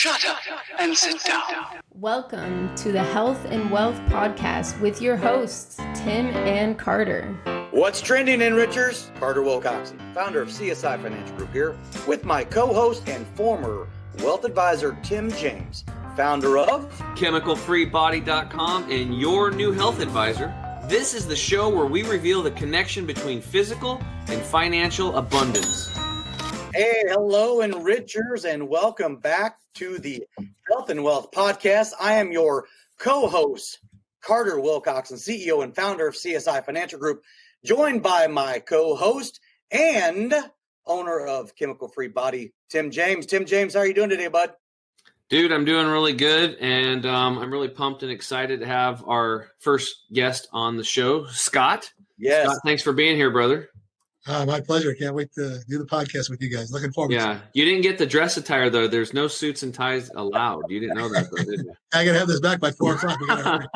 Shut up and sit down. Welcome to the Health and Wealth Podcast with your hosts, Tim and Carter. What's trending, Enrichers? Carter Wilcoxon, founder of CSI Financial Group here, with my co-host and former wealth advisor, Tim James, founder of ChemicalFreeBody.com and your new health advisor. This is the show where we reveal the connection between physical and financial abundance. Hey, hello, Enrichers, and welcome back to the Health and Wealth Podcast. I am your co-host, Carter Wilcoxon, CEO and founder of CSI Financial Group, joined by my co-host and owner of Chemical Free Body, Tim James. Tim James, how are you doing today, bud? Dude, I'm doing really good, and I'm really pumped and excited to have our first guest on the show, Scott. Yes. Scott, thanks for being here, brother. My pleasure. Can't wait to do the podcast with you guys. Looking forward to it. Yeah. You didn't get the dress attire, though. There's no suits and ties allowed. You didn't know that, though, did you? I got to have this back by 4 o'clock. We gotta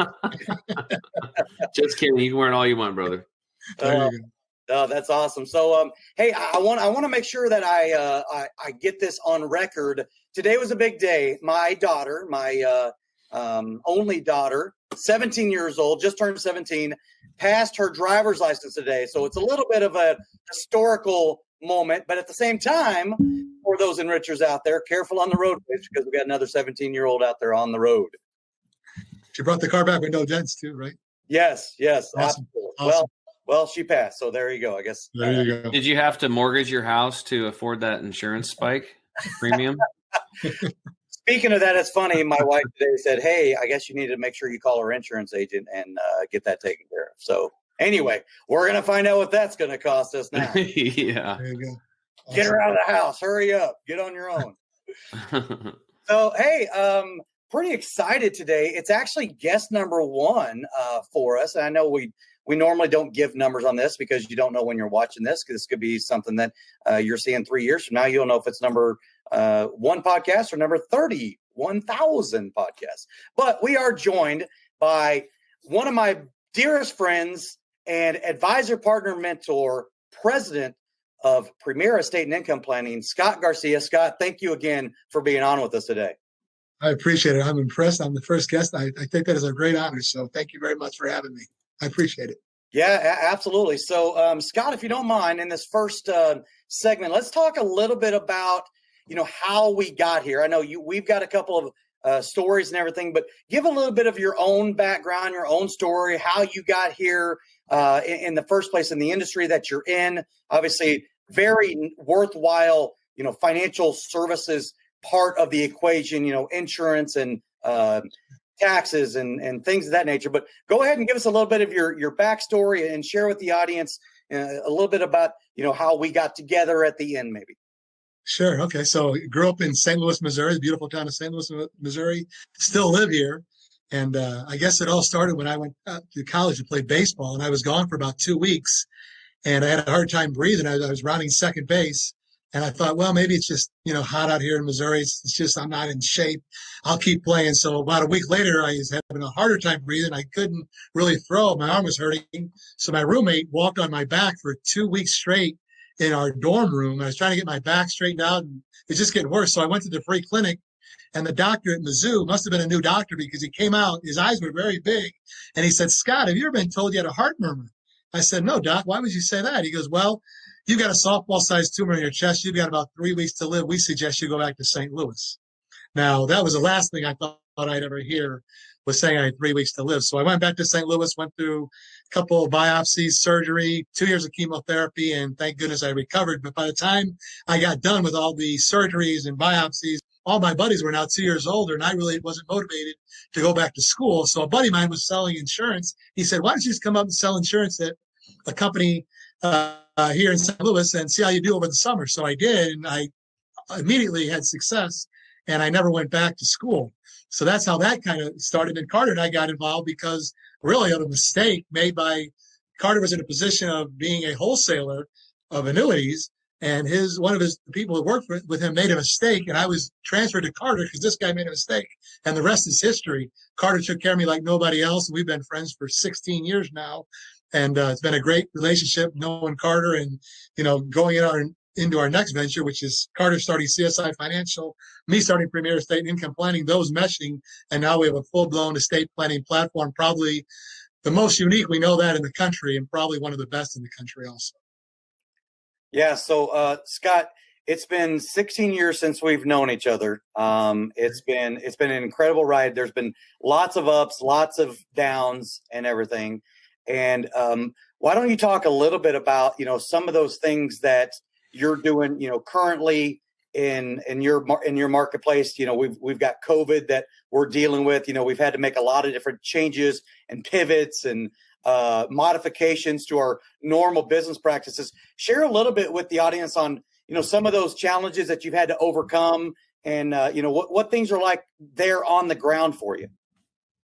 Just kidding. You can wear it all you want, brother. There you go. Oh, that's awesome. So, hey, I want to make sure that I get this on record. Today was a big day. My daughter, my only daughter, 17 years old, just turned 17, passed her driver's license today. So it's a little bit of a historical moment, but at the same time, for those enrichers out there, careful on the roadways because we got another 17-year-old out there on the road. She brought the car back with no dents too, right? Yes, Awesome. absolutely. Awesome. Well, she passed. So there you go, I guess. There you go. Did you have to mortgage your house to afford that insurance spike premium? Speaking of that, it's funny. My wife today said, hey, I guess you need to make sure you call our insurance agent and get that taken care of. So anyway, we're going to find out what that's going to cost us now. Yeah. There you go. Awesome. Get her out of the house. Hurry up. Get on your own. So, hey, pretty excited today. It's actually guest number one for us. And I know we normally don't give numbers on this because you don't know when you're watching this, because this could be something that you're seeing 3 years from now. You don't know if it's number one podcast or number 31,000 podcasts. But we are joined by one of my dearest friends and advisor, partner, mentor, president of Premier Estate and Income Planning, Scott Garcia. Scott, thank you again for being on with us today. I appreciate it. I'm impressed. I'm the first guest. I take that as a great honor. So thank you very much for having me. I appreciate it. Yeah, absolutely. So, Scott, if you don't mind, in this first segment, let's talk a little bit about, how we got here. I know we've got a couple of stories and everything, but give a little bit of your own background, your own story, how you got here in the first place in the industry that you're in. Obviously, very worthwhile, financial services part of the equation, insurance and taxes and things of that nature. But go ahead and give us a little bit of your backstory and share with the audience a little bit about, how we got together at the end, maybe. Sure. Okay. So grew up in St. Louis, Missouri, the beautiful town of St. Louis, Missouri. Still live here. And I guess it all started when I went to college to play baseball, and I was gone for about 2 weeks. And I had a hard time breathing. I was rounding second base. And I thought, well, maybe it's just, hot out here in Missouri. It's just I'm not in shape. I'll keep playing. So about a week later, I was having a harder time breathing. I couldn't really throw. My arm was hurting. So my roommate walked on my back for 2 weeks straight in our dorm room. I was trying to get my back straightened out, and it's just getting worse. So I went to the free clinic, and the doctor at Mizzou must have been a new doctor because he came out, his eyes were very big, and he said, Scott, have you ever been told you had a heart murmur? I said, no, doc, why would you say that? He goes, well, you've got a softball-sized tumor in your chest. You've got about 3 weeks to live. We suggest you go back to St. Louis. Now, that was the last thing I thought I'd ever hear, was saying I had 3 weeks to live. So I went back to St. Louis, went through a couple of biopsies, surgery, 2 years of chemotherapy, and thank goodness I recovered. But by the time I got done with all the surgeries and biopsies, all my buddies were now 2 years older, and I really wasn't motivated to go back to school. So a buddy of mine was selling insurance. He said, why don't you just come up and sell insurance at a company here in St. Louis and see how you do over the summer? So I did, and I immediately had success, and I never went back to school. So that's how that kind of started. And Carter and I got involved because really of a mistake made by Carter was in a position of being a wholesaler of annuities, and one of his people who worked with him made a mistake, and I was transferred to Carter because this guy made a mistake, and the rest is history. Carter took care of me like nobody else. We've been friends for 16 years now, and it's been a great relationship knowing Carter and going in our into our next venture, which is Carter starting CSI Financial, me starting Premier Estate and Income Planning, those meshing. And now we have a full-blown estate planning platform, probably the most unique. We know that in the country, and probably one of the best in the country also. Yeah. So, Scott, it's been 16 years since we've known each other. It's been an incredible ride. There's been lots of ups, lots of downs, and everything. And why don't you talk a little bit about some of those things that you're doing currently in your marketplace? We've got COVID that we're dealing with. We've had to make a lot of different changes and pivots and modifications to our normal business practices. Share a little bit with the audience on some of those challenges that you've had to overcome, and what things are like there on the ground for you.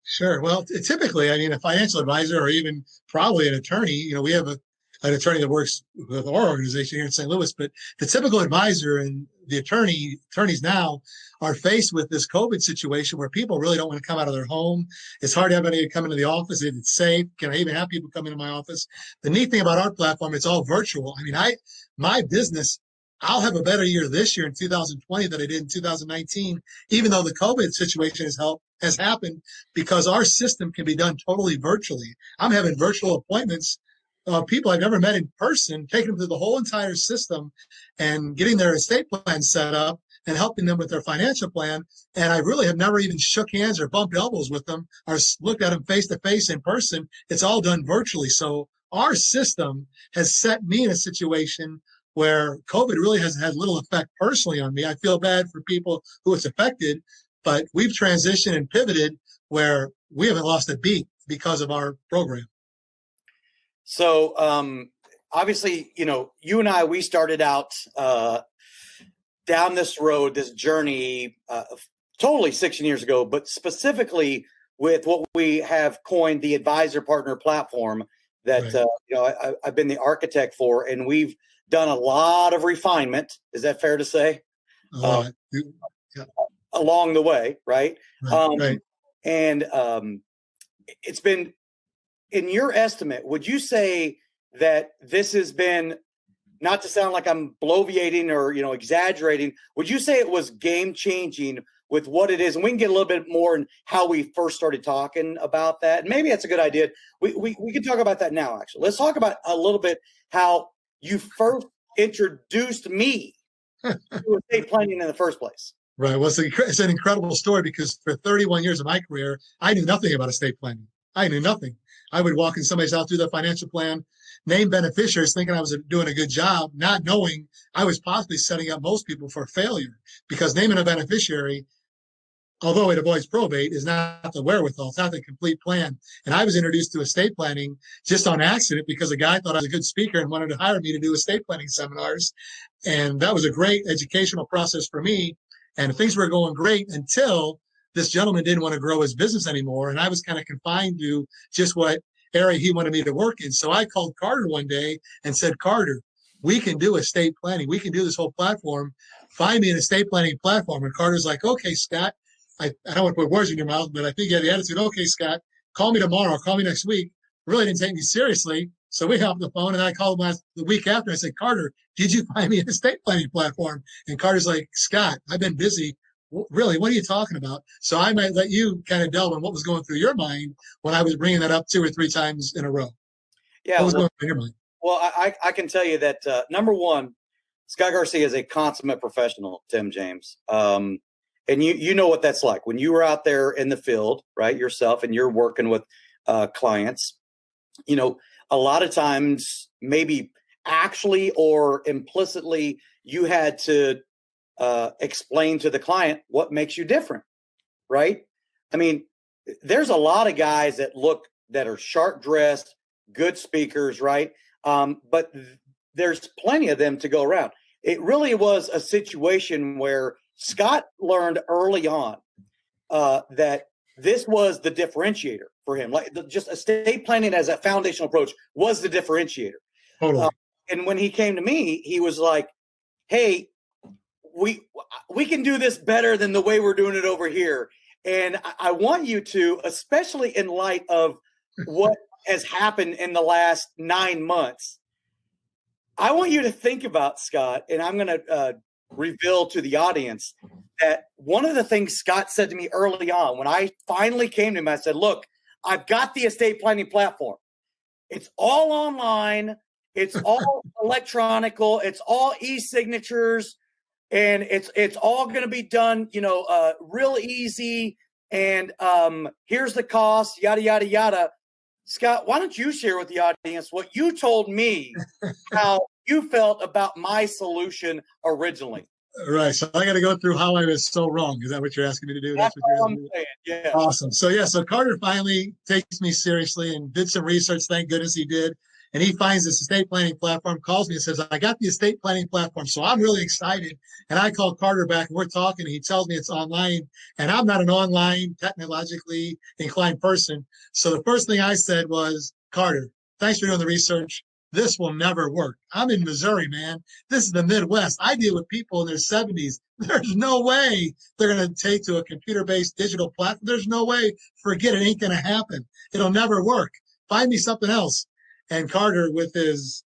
Sure. Well, typically, I mean, a financial advisor or even probably an attorney, we have an attorney that works with our organization here in St. Louis, but the typical advisor and the attorneys now are faced with this COVID situation where people really don't want to come out of their home. It's hard to have anybody come into the office. It's safe. Can I even have people come into my office? The neat thing about our platform, it's all virtual. I mean, my business, I'll have a better year this year in 2020 than I did in 2019, even though the COVID situation has happened, because our system can be done totally virtually. I'm having virtual appointments of people I've never met in person, taking them through the whole entire system and getting their estate plan set up and helping them with their financial plan. And I really have never even shook hands or bumped elbows with them or looked at them face to face in person. It's all done virtually. So our system has set me in a situation where COVID really has had little effect personally on me. I feel bad for people who it's affected, but we've transitioned and pivoted where we haven't lost a beat because of our program. So obviously, you and I, we started out down this road, this journey totally 16 years ago, but specifically with what we have coined the advisor partner platform that, right. I've been the architect for, and we've done a lot of refinement. Is that fair to say? Yeah. Along the way, right? Right. And it's been, in your estimate, would you say that this has been, not to sound like I'm bloviating or exaggerating, would you say it was game changing with what it is? And we can get a little bit more in how we first started talking about that. And maybe that's a good idea. We can talk about that now. Actually, let's talk about a little bit how you first introduced me to estate planning in the first place. Right. Well, it's an incredible story, because for 31 years of my career, I knew nothing about estate planning. I knew nothing. I would walk in somebody's house, do their financial plan, name beneficiaries, thinking I was doing a good job, not knowing I was possibly setting up most people for failure, because naming a beneficiary, although it avoids probate, is not the wherewithal. It's not the complete plan. And I was introduced to estate planning just on accident because a guy thought I was a good speaker and wanted to hire me to do estate planning seminars. And that was a great educational process for me. And things were going great until this gentleman didn't want to grow his business anymore. And I was kind of confined to just what area he wanted me to work in. So I called Carter one day and said, Carter, we can do estate planning. We can do this whole platform. Find me an estate planning platform. And Carter's like, okay, Scott, I don't want to put words in your mouth, but I think you had the attitude, okay, Scott, call me tomorrow, call me next week. Really didn't take me seriously. So we hopped the phone, and I called him the week after. I said, Carter, did you find me an estate planning platform? And Carter's like, Scott, I've been busy. Really, what are you talking about? So I might let you kind of delve on what was going through your mind when I was bringing that up 2 or 3 times in a row. Yeah. What was going through your mind? Well, I can tell you that, number one, Scott Garcia is a consummate professional, Tim James. And you know what that's like when you were out there in the field, right, yourself, and you're working with clients. A lot of times, maybe actually or implicitly, you had to explain to the client what makes you different, right? I mean, there's a lot of guys that are sharp dressed, good speakers, right? But there's plenty of them to go around. It really was a situation where Scott learned early on that this was the differentiator for him. Like just estate planning as a foundational approach was the differentiator. Totally. And when he came to me, he was like, hey, we can do this better than the way we're doing it over here. And I want you to, especially in light of what has happened in the last 9 months, I want you to think about, Scott, and I'm going to reveal to the audience that one of the things Scott said to me early on when I finally came to him, I said, look, I've got the estate planning platform. It's all online. It's all electronical. It's all e-signatures. And it's all going to be done, real easy. And here's the cost, yada, yada, yada. Scott, why don't you share with the audience what you told me, how you felt about my solution originally? Right. So I got to go through how I was so wrong. Is that what you're asking me to do? That's what I'm saying. Yeah. Awesome. So Carter finally takes me seriously and did some research. Thank goodness he did. And he finds this estate planning platform, calls me and says, I got the estate planning platform. So I'm really excited. And I call Carter back and we're talking. And he tells me it's online. And I'm not an online, technologically inclined person. So the first thing I said was, Carter, thanks for doing the research. This will never work. I'm in Missouri, man. This is the Midwest. I deal with people in their 70s. There's no way they're going to take to a computer-based digital platform. There's no way. Forget it. Ain't going to happen. It'll never work. Find me something else. And Carter, with his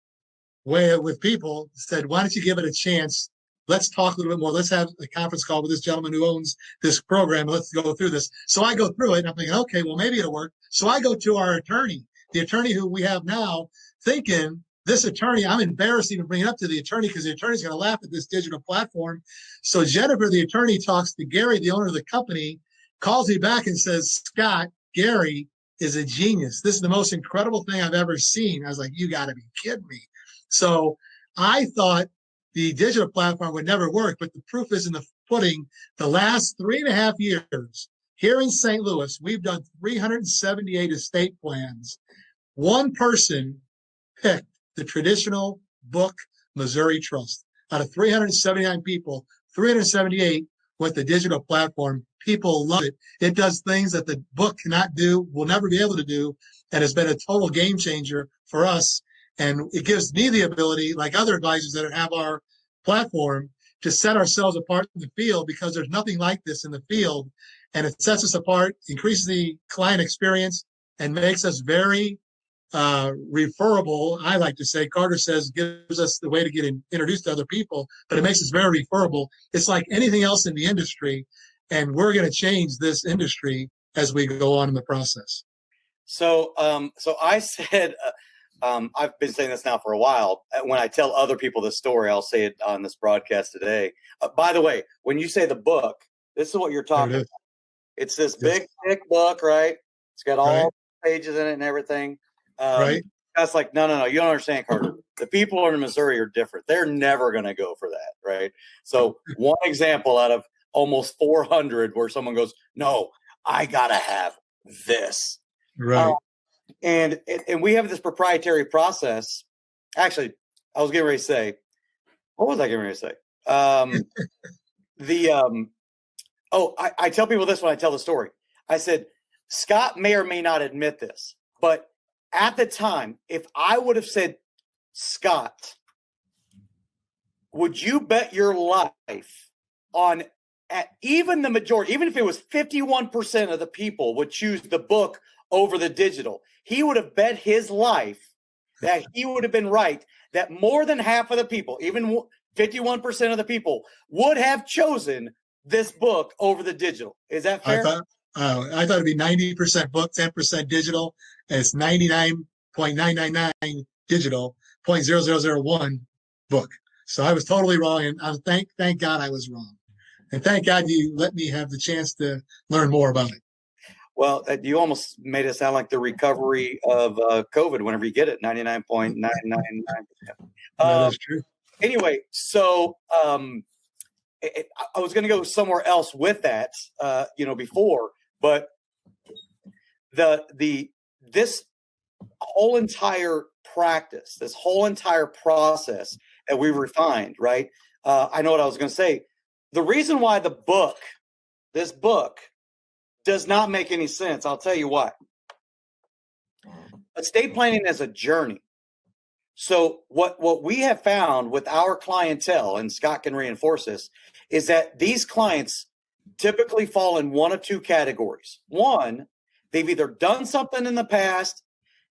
way with people, said, why don't you give it a chance? Let's talk a little bit more. Let's have a conference call with this gentleman who owns this program. Let's go through this. So I go through it and I'm thinking, okay, well, maybe it'll work. So I go to our attorney, the attorney who we have now, thinking this attorney, I'm embarrassed even bringing it up to the attorney because the attorney's going to laugh at this digital platform. So Jennifer, the attorney, talks to Gary, the owner of the company, calls me back and says, Scott, Gary is a genius. This is the most incredible thing I've ever seen. I was like, you got to be kidding me. So I thought the digital platform would never work, but the proof is in the pudding. The last 3.5 years here in St. Louis, we've done 378 estate plans. One person picked the traditional book Missouri Trust. Out of 379 people, 378 went the digital platform. People love it. It does things that the book cannot do, will never be able to do, and has been a total game changer for us. And it gives me the ability, like other advisors that have our platform, to set ourselves apart in the field because there's nothing like this in the field. And it sets us apart, increases the client experience, and makes us very referable. I like to say, Carter says, gives us the way to get introduced to other people, but it makes us very referable. It's like anything else in the industry, and we're going to change this industry as we go on in the process. So I said, I've been saying this now for a while. When I tell other people this story, I'll say it on this broadcast today. By the way, when you say the book, this is what you're talking about. It's this big, thick book, right? It's got all the pages in it and everything. Right. That's like, no, you don't understand, Carter. The people in Missouri are different. They're never going to go for that, right? So one example out of almost 400 where someone goes, no, I got to have this. Right. And we have this proprietary process. Actually, I was getting ready to say, what was I getting ready to say? I tell people this when I tell the story. I said, Scott may or may not admit this, but at the time, if I would have said, Scott, would you bet your life on even the majority, even if it was 51% of the people would choose the book over the digital, he would have bet his life that he would have been right, that more than half of the people, even 51% of the people, would have chosen this book over the digital. Is that fair? I thought it'd be 90% book, 10% digital. And it's 99.999 digital, 0.0001 book. So I was totally wrong. And thank God I was wrong. And thank God you let me have the chance to learn more about it. Well, you almost made it sound like the recovery of COVID whenever you get it, 99.999%. That is true. Anyway, so I was going to go somewhere else with that, before, but this whole entire practice, this whole entire process that we refined, right? I know what I was going to say. The reason why this book does not make any sense, I'll tell you why. Estate planning is a journey. So what we have found with our clientele, and Scott can reinforce this, is that these clients typically fall in one of two categories. One, they've either done something in the past,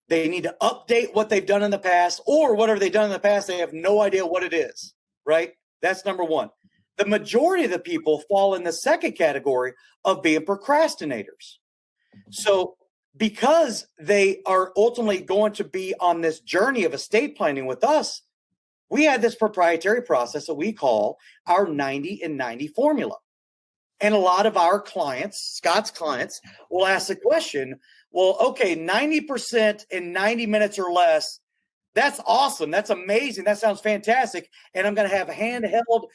They need to update what they've done in the past, or whatever they've done in the past, they have no idea what it is, right? That's number one. The majority of the people fall in the second category of being procrastinators. So because they are ultimately going to be on this journey of estate planning with us, we had this proprietary process that we call our 90 and 90 formula. And a lot of our clients, Scott's clients, will ask the question, well, okay, 90% in 90 minutes or less, that's awesome. That's amazing. That sounds fantastic. And I'm going to have handheld,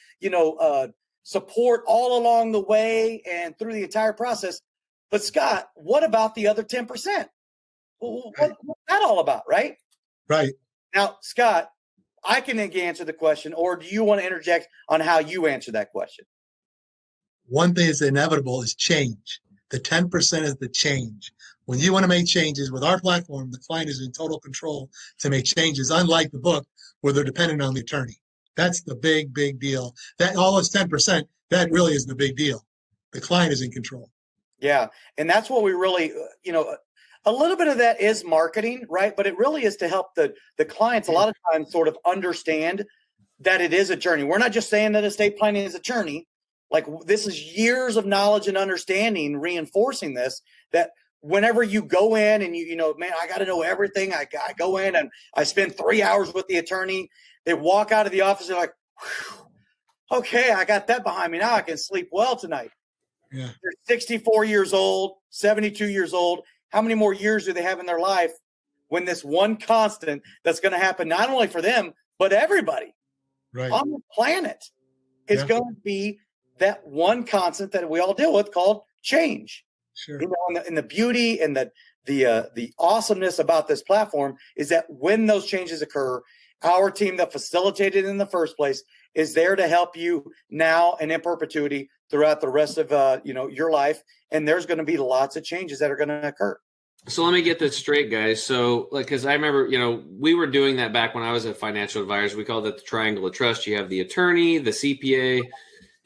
support all along the way and through the entire process. But Scott, what about the other 10%? What's that all about, right? Right. Now, Scott, I can answer the question, or do you want to interject on how you answer that question? One thing that's inevitable is change. The 10% is the change. When you want to make changes with our platform, the client is in total control to make changes, unlike the book where they're dependent on the attorney. That's the big, big deal. That all is 10%. That really is the big deal. The client is in control. Yeah. And that's what we really, a little bit of that is marketing, right? But it really is to help the clients a lot of times sort of understand that it is a journey. We're not just saying that estate planning is a journey. Like, this is years of knowledge and understanding reinforcing this, that whenever you go in and man, I got to know everything. I go in and I spend 3 hours with the attorney. They walk out of the office. They're like, okay, I got that behind me. Now I can sleep well tonight. Yeah. They're 64 years old, 72 years old. How many more years do they have in their life when this one constant that's going to happen, not only for them, but everybody on the planet is going to be that one constant that we all deal with called change. Sure. And the beauty and the awesomeness about this platform is that when those changes occur, our team that facilitated in the first place is there to help you now and in perpetuity throughout the rest of your life. And there's going to be lots of changes that are going to occur. So let me get this straight, guys. So, because I remember, we were doing that back when I was a financial advisor. We called it the triangle of trust. You have the attorney, the CPA,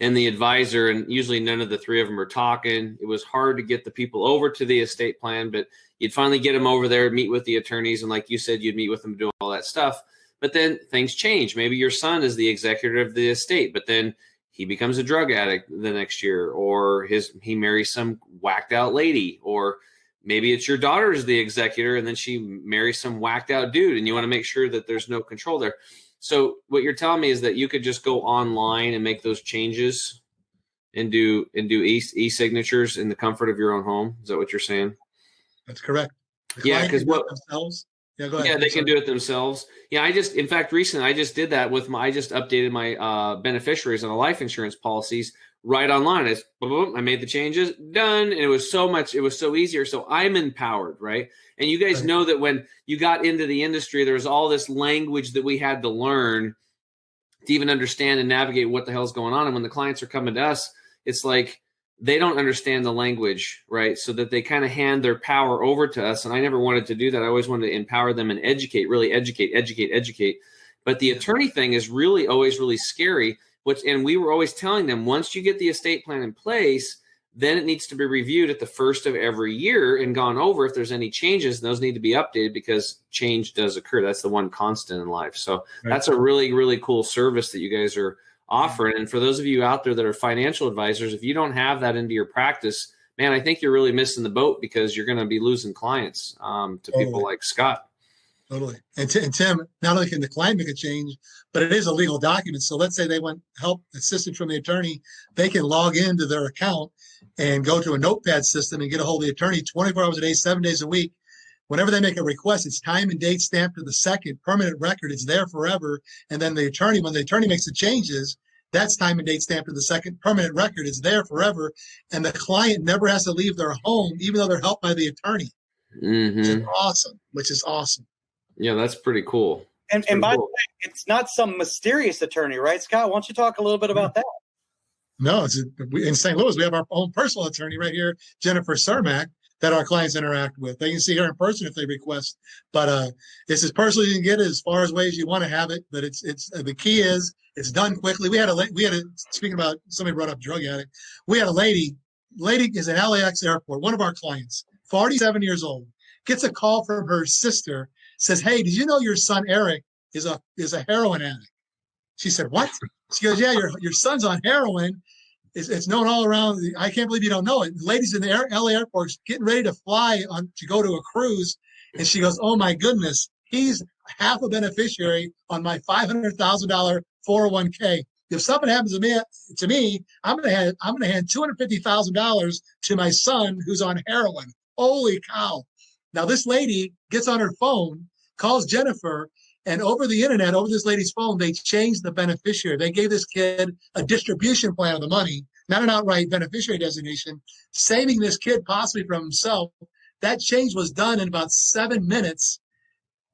and the advisor, and usually none of the three of them are talking. It was hard to get the people over to the estate plan, but you'd finally get them over there, meet with the attorneys, and like you said, you'd meet with them doing all that stuff. But then things change. Maybe your son is the executor of the estate, but then he becomes a drug addict the next year, or he marries some whacked out lady, or maybe it's your daughter is the executor and then she marries some whacked out dude, and you want to make sure that there's no control there. So what you're telling me is that you could just go online and make those changes and do e-signatures in the comfort of your own home. Is that what you're saying? That's correct. Yeah, because themselves. Yeah, go ahead. Yeah, they can do it themselves. Yeah, in fact, recently I just did that I just updated my beneficiaries on the life insurance policies right online. I made the changes, done. And it was so easier. So I'm empowered, right? And you guys know that when you got into the industry, there was all this language that we had to learn to even understand and navigate what the hell's going on. And when the clients are coming to us, it's like they don't understand the language, right? So that they kind of hand their power over to us. And I never wanted to do that. I always wanted to empower them and really educate. But the attorney thing is really always really scary. And we were always telling them, once you get the estate plan in place, then it needs to be reviewed at the first of every year and gone over. If there's any changes, those need to be updated because change does occur. That's the one constant in life. So that's a really, really cool service that you guys are offering. And for those of you out there that are financial advisors, if you don't have that into your practice, man, I think you're really missing the boat, because you're going to be losing clients to people like Scott. Totally. And Tim, not only can the client make a change, but it is a legal document. So let's say they want help, assistance from the attorney, they can log into their account and go to a notepad system and get a hold of the attorney 24 hours a day, 7 days a week. Whenever they make a request, it's time and date stamped to the second, permanent record. It's there forever. And then when the attorney makes the changes, that's time and date stamped to the second, permanent record. It's there forever. And the client never has to leave their home, even though they're helped by the attorney. Mm-hmm. Which is awesome. Yeah, that's pretty cool. And by the way, it's not some mysterious attorney, right, Scott? Why don't you talk a little bit about that? No, in St. Louis, we have our own personal attorney right here, Jennifer Cermak, that our clients interact with. They can see her in person if they request, but it's as personal as you can get it, as far as ways you want to have it. But it's the key is it's done quickly. We had a speaking about, somebody brought up drug addict. We had a lady is at LAX airport, one of our clients, 47 years old, gets a call from her sister, says, "Hey, did you know your son Eric is a heroin addict?" She said, "What?" She goes, "Yeah, your son's on heroin. It's known all around. I can't believe you don't know it." The ladies in the LA airport getting ready to fly on to go to a cruise, and she goes, "Oh my goodness, he's half a beneficiary on my $500,000 401k. If something happens to me, I'm gonna hand $250,000 to my son who's on heroin." Holy cow! Now this lady gets on her phone, calls Jennifer, and over the internet, over this lady's phone, they changed the beneficiary. They gave this kid a distribution plan of the money, not an outright beneficiary designation, saving this kid possibly from himself. That change was done in about 7 minutes.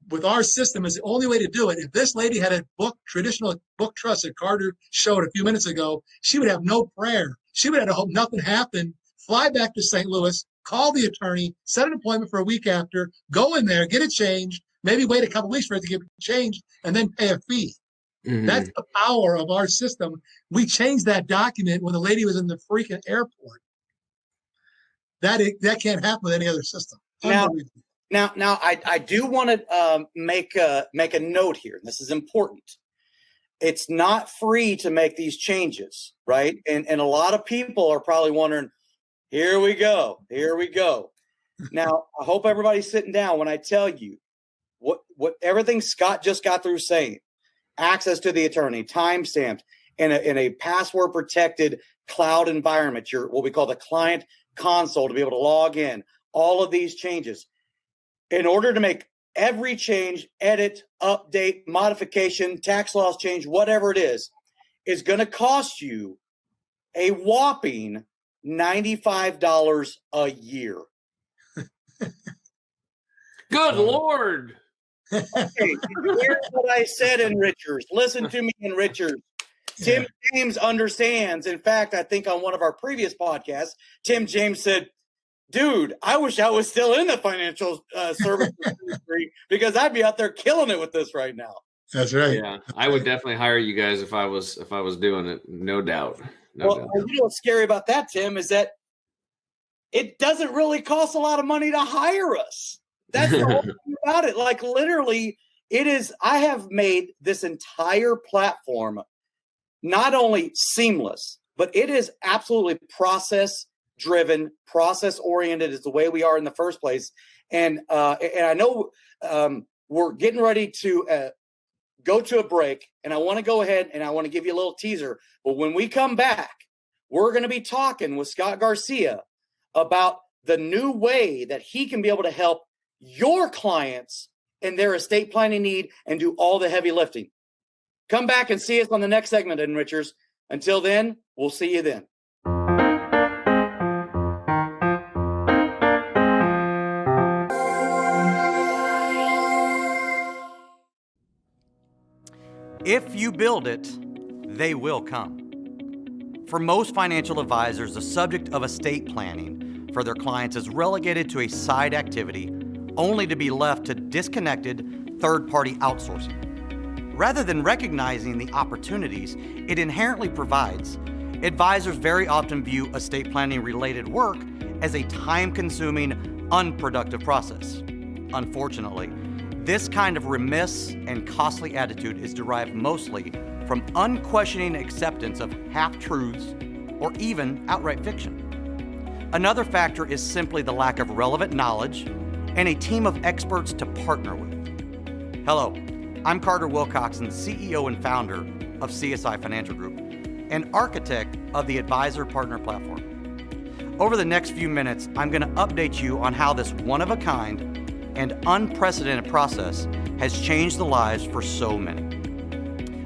With our system, is the only way to do it. If this lady had a traditional book trust that Carter showed a few minutes ago, she would have no prayer. She would have to hope nothing happened, fly back to St. Louis, call the attorney, set an appointment for a week after, go in there, get it changed, maybe wait a couple of weeks for it to get changed, and then pay a fee. Mm-hmm. That's the power of our system. We changed that document when the lady was in the freaking airport. That can't happen with any other system. Now, I do want to make a note here. This is important. It's not free to make these changes, right? And a lot of people are probably wondering, here we go. Now, I hope everybody's sitting down when I tell you what everything Scott just got through saying. Access to the attorney, timestamped, in a password protected cloud environment, what we call the client console, to be able to log in. All of these changes. In order to make every change, edit, update, modification, tax laws change, whatever it is going to cost you a whopping $95 a year. Good Lord. Okay, here's what I said, Enrichers. Listen to me, Enrichers. Tim James understands. In fact, I think on one of our previous podcasts, Tim James said, "Dude, I wish I was still in the financial services industry because I'd be out there killing it with this right now." That's right. Yeah, I would definitely hire you guys if I was doing it. No doubt. No doubt. You know what's scary about that, Tim, is that it doesn't really cost a lot of money to hire us. That's the whole thing about it. Like literally, it is. I have made this entire platform not only seamless, but it is absolutely process-driven, process-oriented is the way we are in the first place. And I know we're getting ready to go to a break, and I want to go ahead and I want to give you a little teaser. But when we come back, we're going to be talking with Scott Garcia about the new way that he can be able to help your clients in their estate planning need and do all the heavy lifting. Come back and see us on the next segment, Enrichers. Until then, we'll see you then. If you build it, they will come. For most financial advisors, the subject of estate planning for their clients is relegated to a side activity only to be left to disconnected third-party outsourcing. Rather than recognizing the opportunities it inherently provides, advisors very often view estate planning-related work as a time-consuming, unproductive process. Unfortunately, this kind of remiss and costly attitude is derived mostly from unquestioning acceptance of half-truths or even outright fiction. Another factor is simply the lack of relevant knowledge and a team of experts to partner with. Hello, I'm Carter Wilcoxon, CEO and founder of CSI Financial Group and architect of the Advisor Partner Platform. Over the next few minutes, I'm going to update you on how this one-of-a-kind and unprecedented process has changed the lives for so many.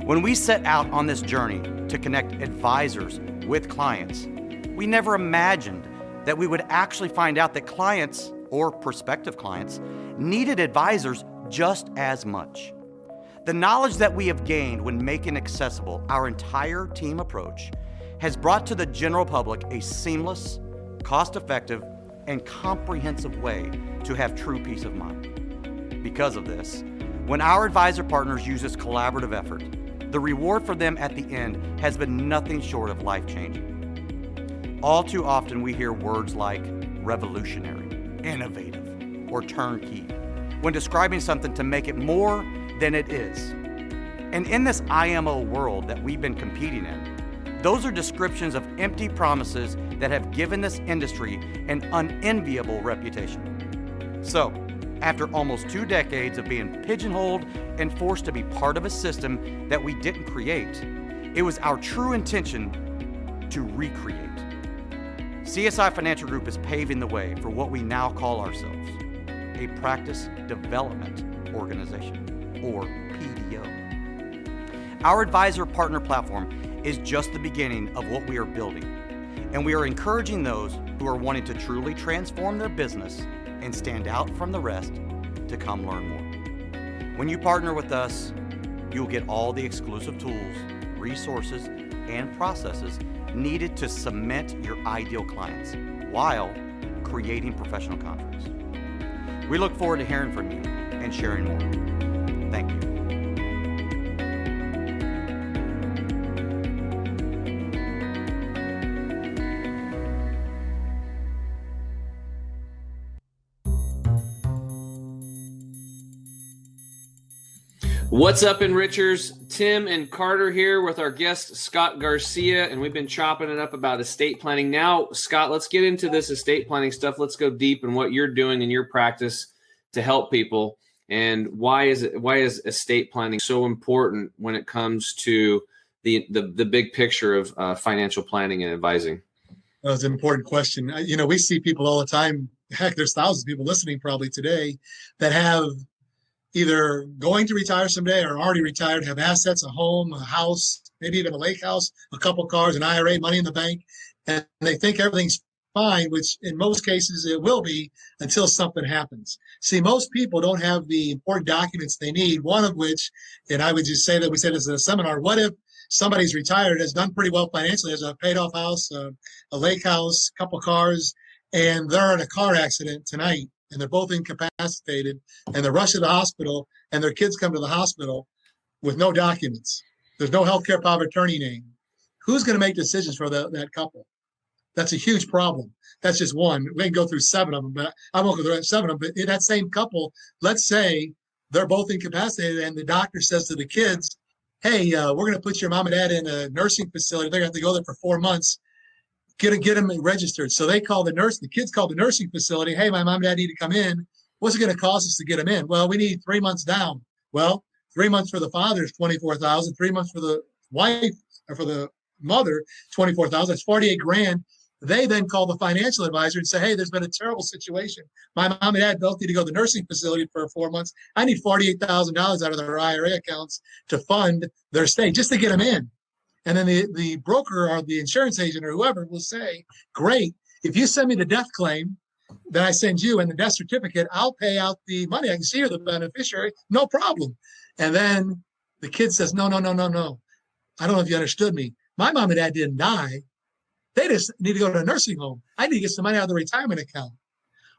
When we set out on this journey to connect advisors with clients, we never imagined that we would actually find out that clients or prospective clients needed advisors just as much. The knowledge that we have gained when making accessible our entire team approach has brought to the general public a seamless, cost-effective, and comprehensive way to have true peace of mind. Because of this, when our advisor partners use this collaborative effort, the reward for them at the end has been nothing short of life-changing. All too often we hear words like revolutionary, innovative, or turnkey when describing something to make it more than it is. And in this IMO world that we've been competing in, those are descriptions of empty promises that have given this industry an unenviable reputation. So, after almost 2 decades of being pigeonholed and forced to be part of a system that we didn't create, it was our true intention to recreate. CSI Financial Group is paving the way for what we now call ourselves, a practice development organization, or PDO. Our advisor partner platform is just the beginning of what we are building, and we are encouraging those who are wanting to truly transform their business and stand out from the rest to come learn more. When you partner with us, you'll get all the exclusive tools, resources, and processes needed to cement your ideal clients while creating professional contracts. We look forward to hearing from you and sharing more. Thank you. What's up, Enrichers? Tim and Carter here with our guest, Scott Garcia, and we've been chopping it up about estate planning. Now, Scott, let's get into this estate planning stuff. Let's go deep in what you're doing in your practice to help people, and why is estate planning so important when it comes to the big picture of financial planning and advising? That was an important question. We see people all the time. Heck, there's thousands of people listening probably today that have either going to retire someday or already retired, have assets, a home, a house, maybe even a lake house, a couple cars, an IRA, money in the bank, and they think everything's fine, which in most cases it will be until something happens. See, most people don't have the important documents they need, one of which, and I would just say that we said this in a seminar, what if somebody's retired, has done pretty well financially, has a paid off house, a lake house, a couple cars, and they're in a car accident tonight, and they're both incapacitated, and they're rushed to the hospital, and their kids come to the hospital with no documents. There's no healthcare power of attorney name. Who's going to make decisions for that couple? That's a huge problem. That's just one. We can go through 7 of them, but I won't go through 7 of them. But in that same couple, let's say they're both incapacitated, and the doctor says to the kids, hey, we're going to put your mom and dad in a nursing facility. They're going to have to go there for 4 months. Get them registered. So they call the kids call the nursing facility. Hey, my mom and dad need to come in. What's it going to cost us to get them in? Well, we need 3 months down. Well, 3 months for the father is $24,000. 3 months for the wife or for the mother, $24,000. That's $48,000. They then call the financial advisor and say, hey, there's been a terrible situation. My mom and dad both need to go to the nursing facility for 4 months. I need $48,000 out of their IRA accounts to fund their stay just to get them in. And then the broker or the insurance agent or whoever will say, great, if you send me the death claim that I send you and the death certificate, I'll pay out the money. I can see you're the beneficiary, no problem. And then the kid says, no. I don't know if you understood me. My mom and dad didn't die. They just need to go to a nursing home. I need to get some money out of the retirement account.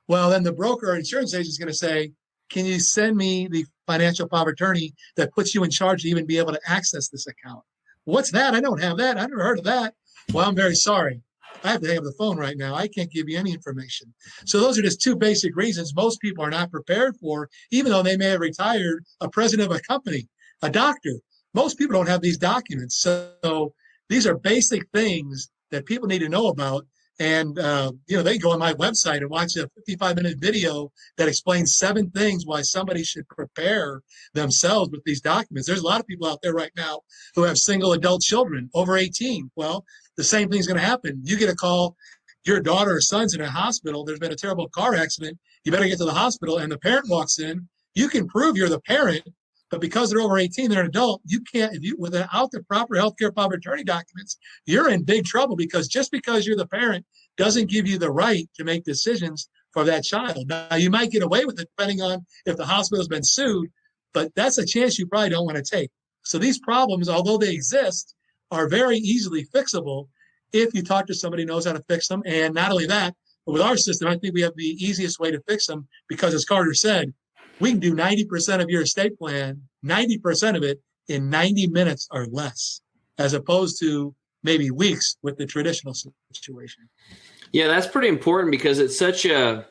Well, then the broker or insurance agent is going to say, can you send me the financial power of attorney that puts you in charge to even be able to access this account? What's that? I don't have that. I never heard of that. Well, I'm very sorry. I have to hang up the phone right now. I can't give you any information. So those are just 2 basic reasons most people are not prepared for, even though they may have retired, a president of a company, a doctor. Most people don't have these documents. So these are basic things that people need to know about. And, they go on my website and watch a 55-minute video that explains 7 things why somebody should prepare themselves with these documents. There's a lot of people out there right now who have single adult children over 18. Well, the same thing's going to happen. You get a call, your daughter or son's in a hospital. There's been a terrible car accident. You better get to the hospital. And the parent walks in. You can prove you're the parent, but because they're over 18, they're an adult, you can't, without the proper healthcare power of attorney documents, you're in big trouble, because just because you're the parent doesn't give you the right to make decisions for that child. Now, you might get away with it depending on if the hospital's been sued, but that's a chance you probably don't want to take. So these problems, although they exist, are very easily fixable if you talk to somebody who knows how to fix them. And not only that, but with our system, I think we have the easiest way to fix them, because as Carter said, we can do 90% of your estate plan, 90% of it in 90 minutes or less, as opposed to maybe weeks with the traditional situation. Yeah, that's pretty important, because it's such a,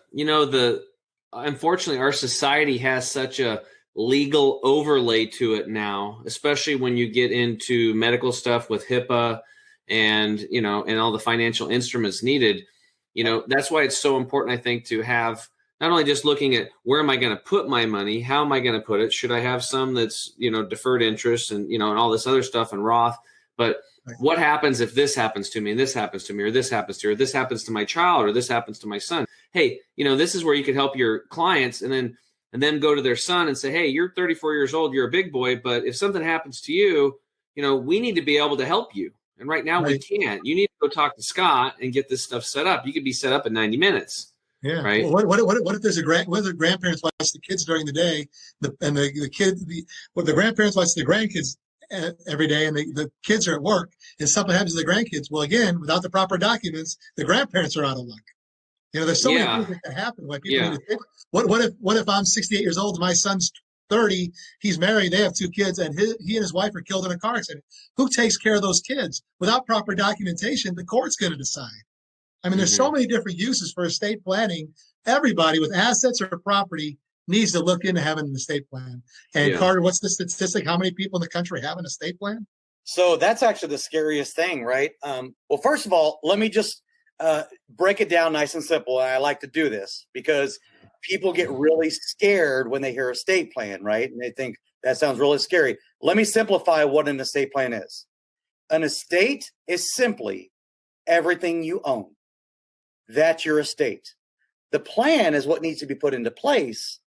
unfortunately, our society has such a legal overlay to it now, especially when you get into medical stuff with HIPAA and, and all the financial instruments needed. That's why it's so important, I think, to have not only just looking at where am I going to put my money, how am I going to put it? Should I have some that's, deferred interest and, and all this other stuff and Roth, but what happens if this happens to me and this happens to me, or this happens to, or this happens to my child, or this happens to my son? Hey, this is where you could help your clients and then go to their son and say, hey, you're 34 years old, you're a big boy, but if something happens to you, we need to be able to help you. And right now we can't. You need to go talk to Scott and get this stuff set up. You could be set up in 90 minutes. Yeah. Right. Well, what if there's what if the grandparents watch the kids during the day, the grandparents watch the grandkids every day, and the kids are at work, and something happens to the grandkids? Well, again, without the proper documents, the grandparents are out of luck. There's so many things that can happen. Like people need to think. What if I'm 68 years old and my son's 30? He's married. They have 2 kids, and he and his wife are killed in a car accident. Who takes care of those kids? Without proper documentation, the court's going to decide. I mean, there's so many different uses for estate planning. Everybody with assets or property needs to look into having an estate plan. And Carter, what's the statistic? How many people in the country have an estate plan? So that's actually the scariest thing, right? Well, first of all, let me just break it down nice and simple. And I like to do this because people get really scared when they hear estate plan, right? And they think that sounds really scary. Let me simplify what an estate plan is. An estate is simply everything you own. That's your estate. The plan is what needs to be put into place.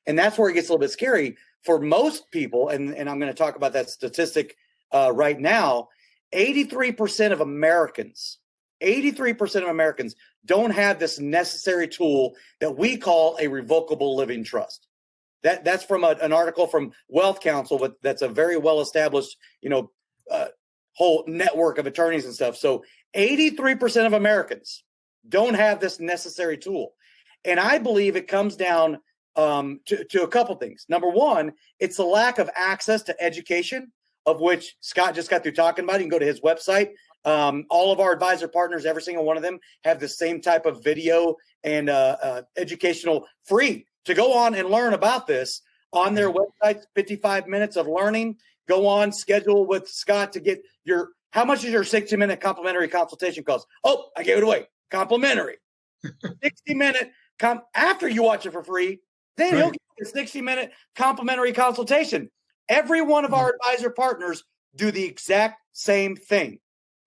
And that's where it gets a little bit scary for most people. And I'm going to talk about that statistic right now. 83% of Americans don't have this necessary tool that we call a revocable living trust. That's from an article from Wealth Counsel, but that's a very well-established, whole network of attorneys and stuff. So 83% of Americans don't have this necessary tool. And I believe it comes down to a couple things. Number one, it's the lack of access to education, of which Scott just got through talking about. You can go to his website. All of our advisor partners, every single one of them, have the same type of video and educational free to go on and learn about this on their website. 55 minutes of learning. Go on, schedule with Scott to get how much is your 60-minute complimentary consultation cost? Oh, I gave it away. Complimentary. 60-minute after you watch it for free, then you'll get a 60-minute complimentary consultation. Every one of our advisor partners do the exact same thing.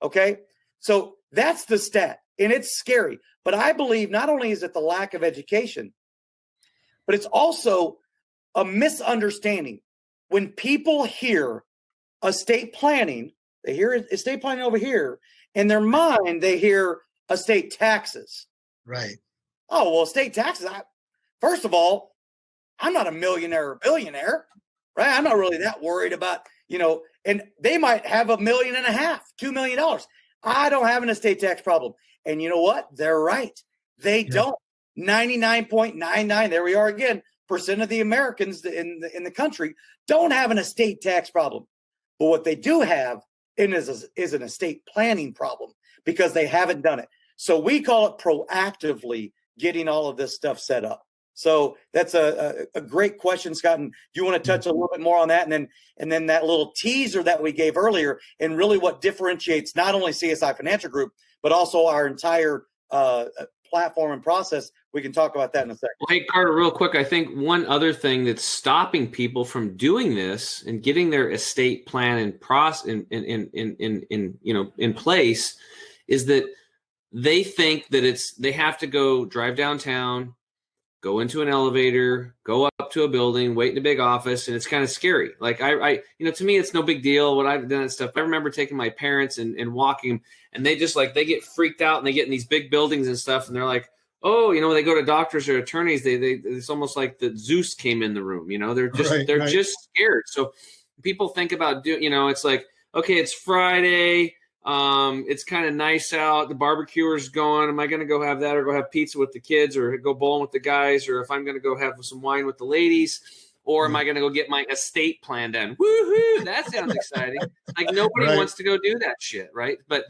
Okay? So that's the stat, and it's scary. But I believe not only is it the lack of education, but it's also a misunderstanding. When people hear estate planning, they hear estate planning over here. In their mind, they hear estate taxes. Right. Oh, well, estate taxes. First of all, I'm not a millionaire or billionaire, right? I'm not really that worried about, and they might have $1.5 million, $2 million. I don't have an estate tax problem. And you know what? They're right. They don't. 99.99, there we are again, percent of the Americans in the country don't have an estate tax problem. But what they do have is an estate planning problem because they haven't done it. So we call it proactively getting all of this stuff set up. So that's a great question, Scott. And do you want to touch a little bit more on that? And then that little teaser that we gave earlier, and really what differentiates not only CSI Financial Group, but also our entire platform and process. We can talk about that in a second. Well, hey, Carter, real quick. I think one other thing that's stopping people from doing this and getting their estate plan and process in place is that they think that they have to go drive downtown, go into an elevator, go up to a building, wait in a big office, and it's kind of scary. Like I to me, it's no big deal when I've done that stuff. I remember taking my parents and walking them, and they just they get freaked out and they get in these big buildings and stuff, and they're like, oh, when they go to doctors or attorneys, they it's almost like the Zeus came in the room. They're just just scared. So people think about it's like, okay, it's Friday. It's kind of nice out. The barbecuer's going. Am I going to go have that or go have pizza with the kids or go bowling with the guys? Or if I'm going to go have some wine with the ladies, or am I going to go get my estate plan done? Woohoo! That sounds exciting. Like nobody wants to go do that shit. Right. But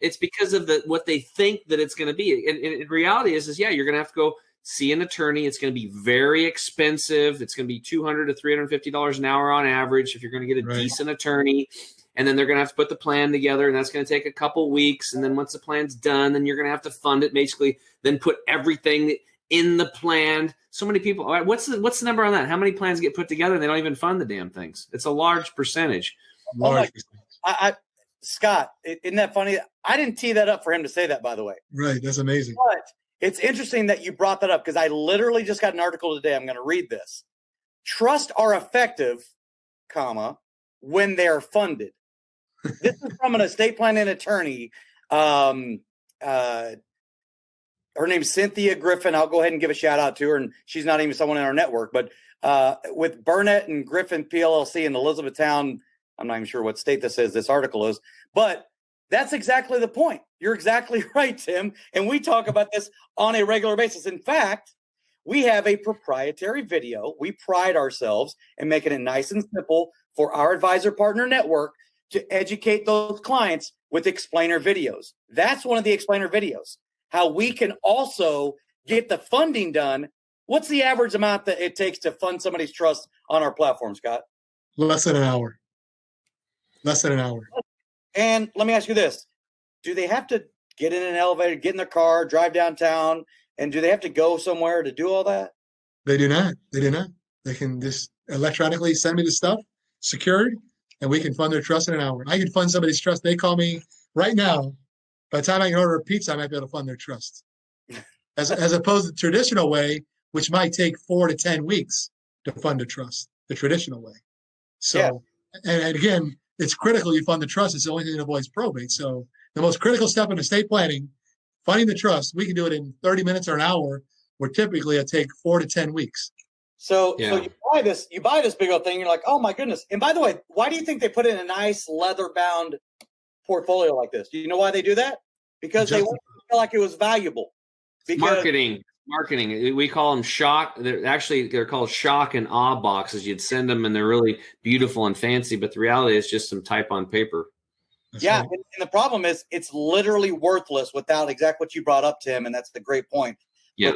it's because of what they think that it's going to be. And in reality is you're going to have to go see an attorney. It's going to be very expensive. It's going to be $200 to $350 an hour on average if you're going to get a decent attorney. And then they're going to have to put the plan together, and that's going to take a couple weeks. And then once the plan's done, then you're going to have to fund it, basically, then put everything in the plan. So many people, all right, what's the number on that? How many plans get put together and they don't even fund the damn things? It's a large percentage. Scott, isn't that funny? I didn't tee that up for him to say that, by the way. Right. That's amazing. But it's interesting that you brought that up because I literally just got an article today. I'm going to read this. Trusts are effective, when they're funded. This is from an estate planning attorney. Her name's Cynthia Griffin. I'll go ahead and give a shout out to her. And she's not even someone in our network, but with Burnett and Griffin PLLC in Elizabethtown, I'm not even sure what state this is, this article is, but that's exactly the point. You're exactly right, Tim. And we talk about this on a regular basis. In fact, we have a proprietary video. We pride ourselves in making it nice and simple for our advisor partner network to educate those clients with explainer videos. That's one of the explainer videos. How we can also get the funding done. What's the average amount that it takes to fund somebody's trust on our platform, Scott? Less than an hour. Less than an hour. And let me ask you this. Do they have to get in an elevator, get in their car, drive downtown, and do they have to go somewhere to do all that? They do not. They do not. They can just electronically send me the stuff, secured, and we can fund their trust in an hour. I can fund somebody's trust. They call me right now. By the time I can order a pizza, I might be able to fund their trust. As opposed to the traditional way, which might take 4 to 10 weeks to fund a trust, the traditional way. So, and again, it's critical you fund the trust. It's the only thing that avoids probate. So the most critical step in estate planning, funding the trust, we can do it in 30 minutes or an hour, where typically it take 4 to 10 weeks. So you buy this big old thing. You're like, oh my goodness. And by the way, why do you think they put in a nice leather bound portfolio like this? Do you know why they do that? Because they want to feel like it was valuable. Marketing. We call them shock. They're called shock and awe boxes. You'd send them and they're really beautiful and fancy, but the reality is just some type on paper. That's right. And the problem is it's literally worthless without exactly what you brought up, Tim, and that's the great point. Yeah.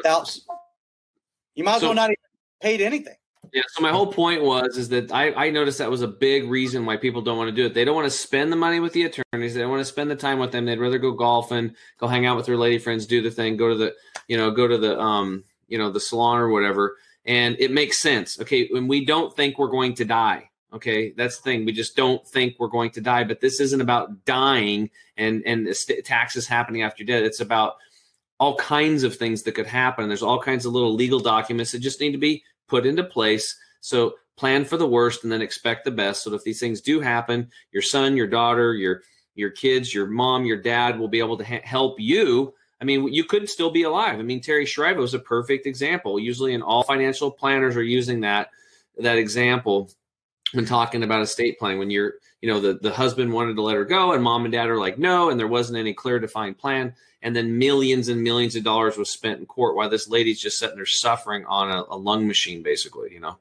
You might as well not even paid anything. Yeah. So my whole point is that I noticed that was a big reason why people don't want to do it. They don't want to spend the money with the attorneys. They don't want to spend the time with them. They'd rather go golfing, go hang out with their lady friends, do the thing, go to the salon or whatever. And it makes sense. Okay. When we don't think we're going to die. Okay. That's the thing. We just don't think we're going to die, but this isn't about dying and taxes happening after you're dead. It's about all kinds of things that could happen. There's all kinds of little legal documents that just need to be put into place. So plan for the worst and then expect the best. So if these things do happen, your son, your daughter, your kids, your mom, your dad will be able to help you. I mean, you could still be alive. I mean, Terry Shriver is a perfect example. Usually and all financial planners are using that example when talking about estate planning. When the husband wanted to let her go and mom and dad are like, no, and there wasn't any clear defined plan. And then millions and millions of dollars was spent in court while this lady's just sitting there suffering on a lung machine, basically, Yeah.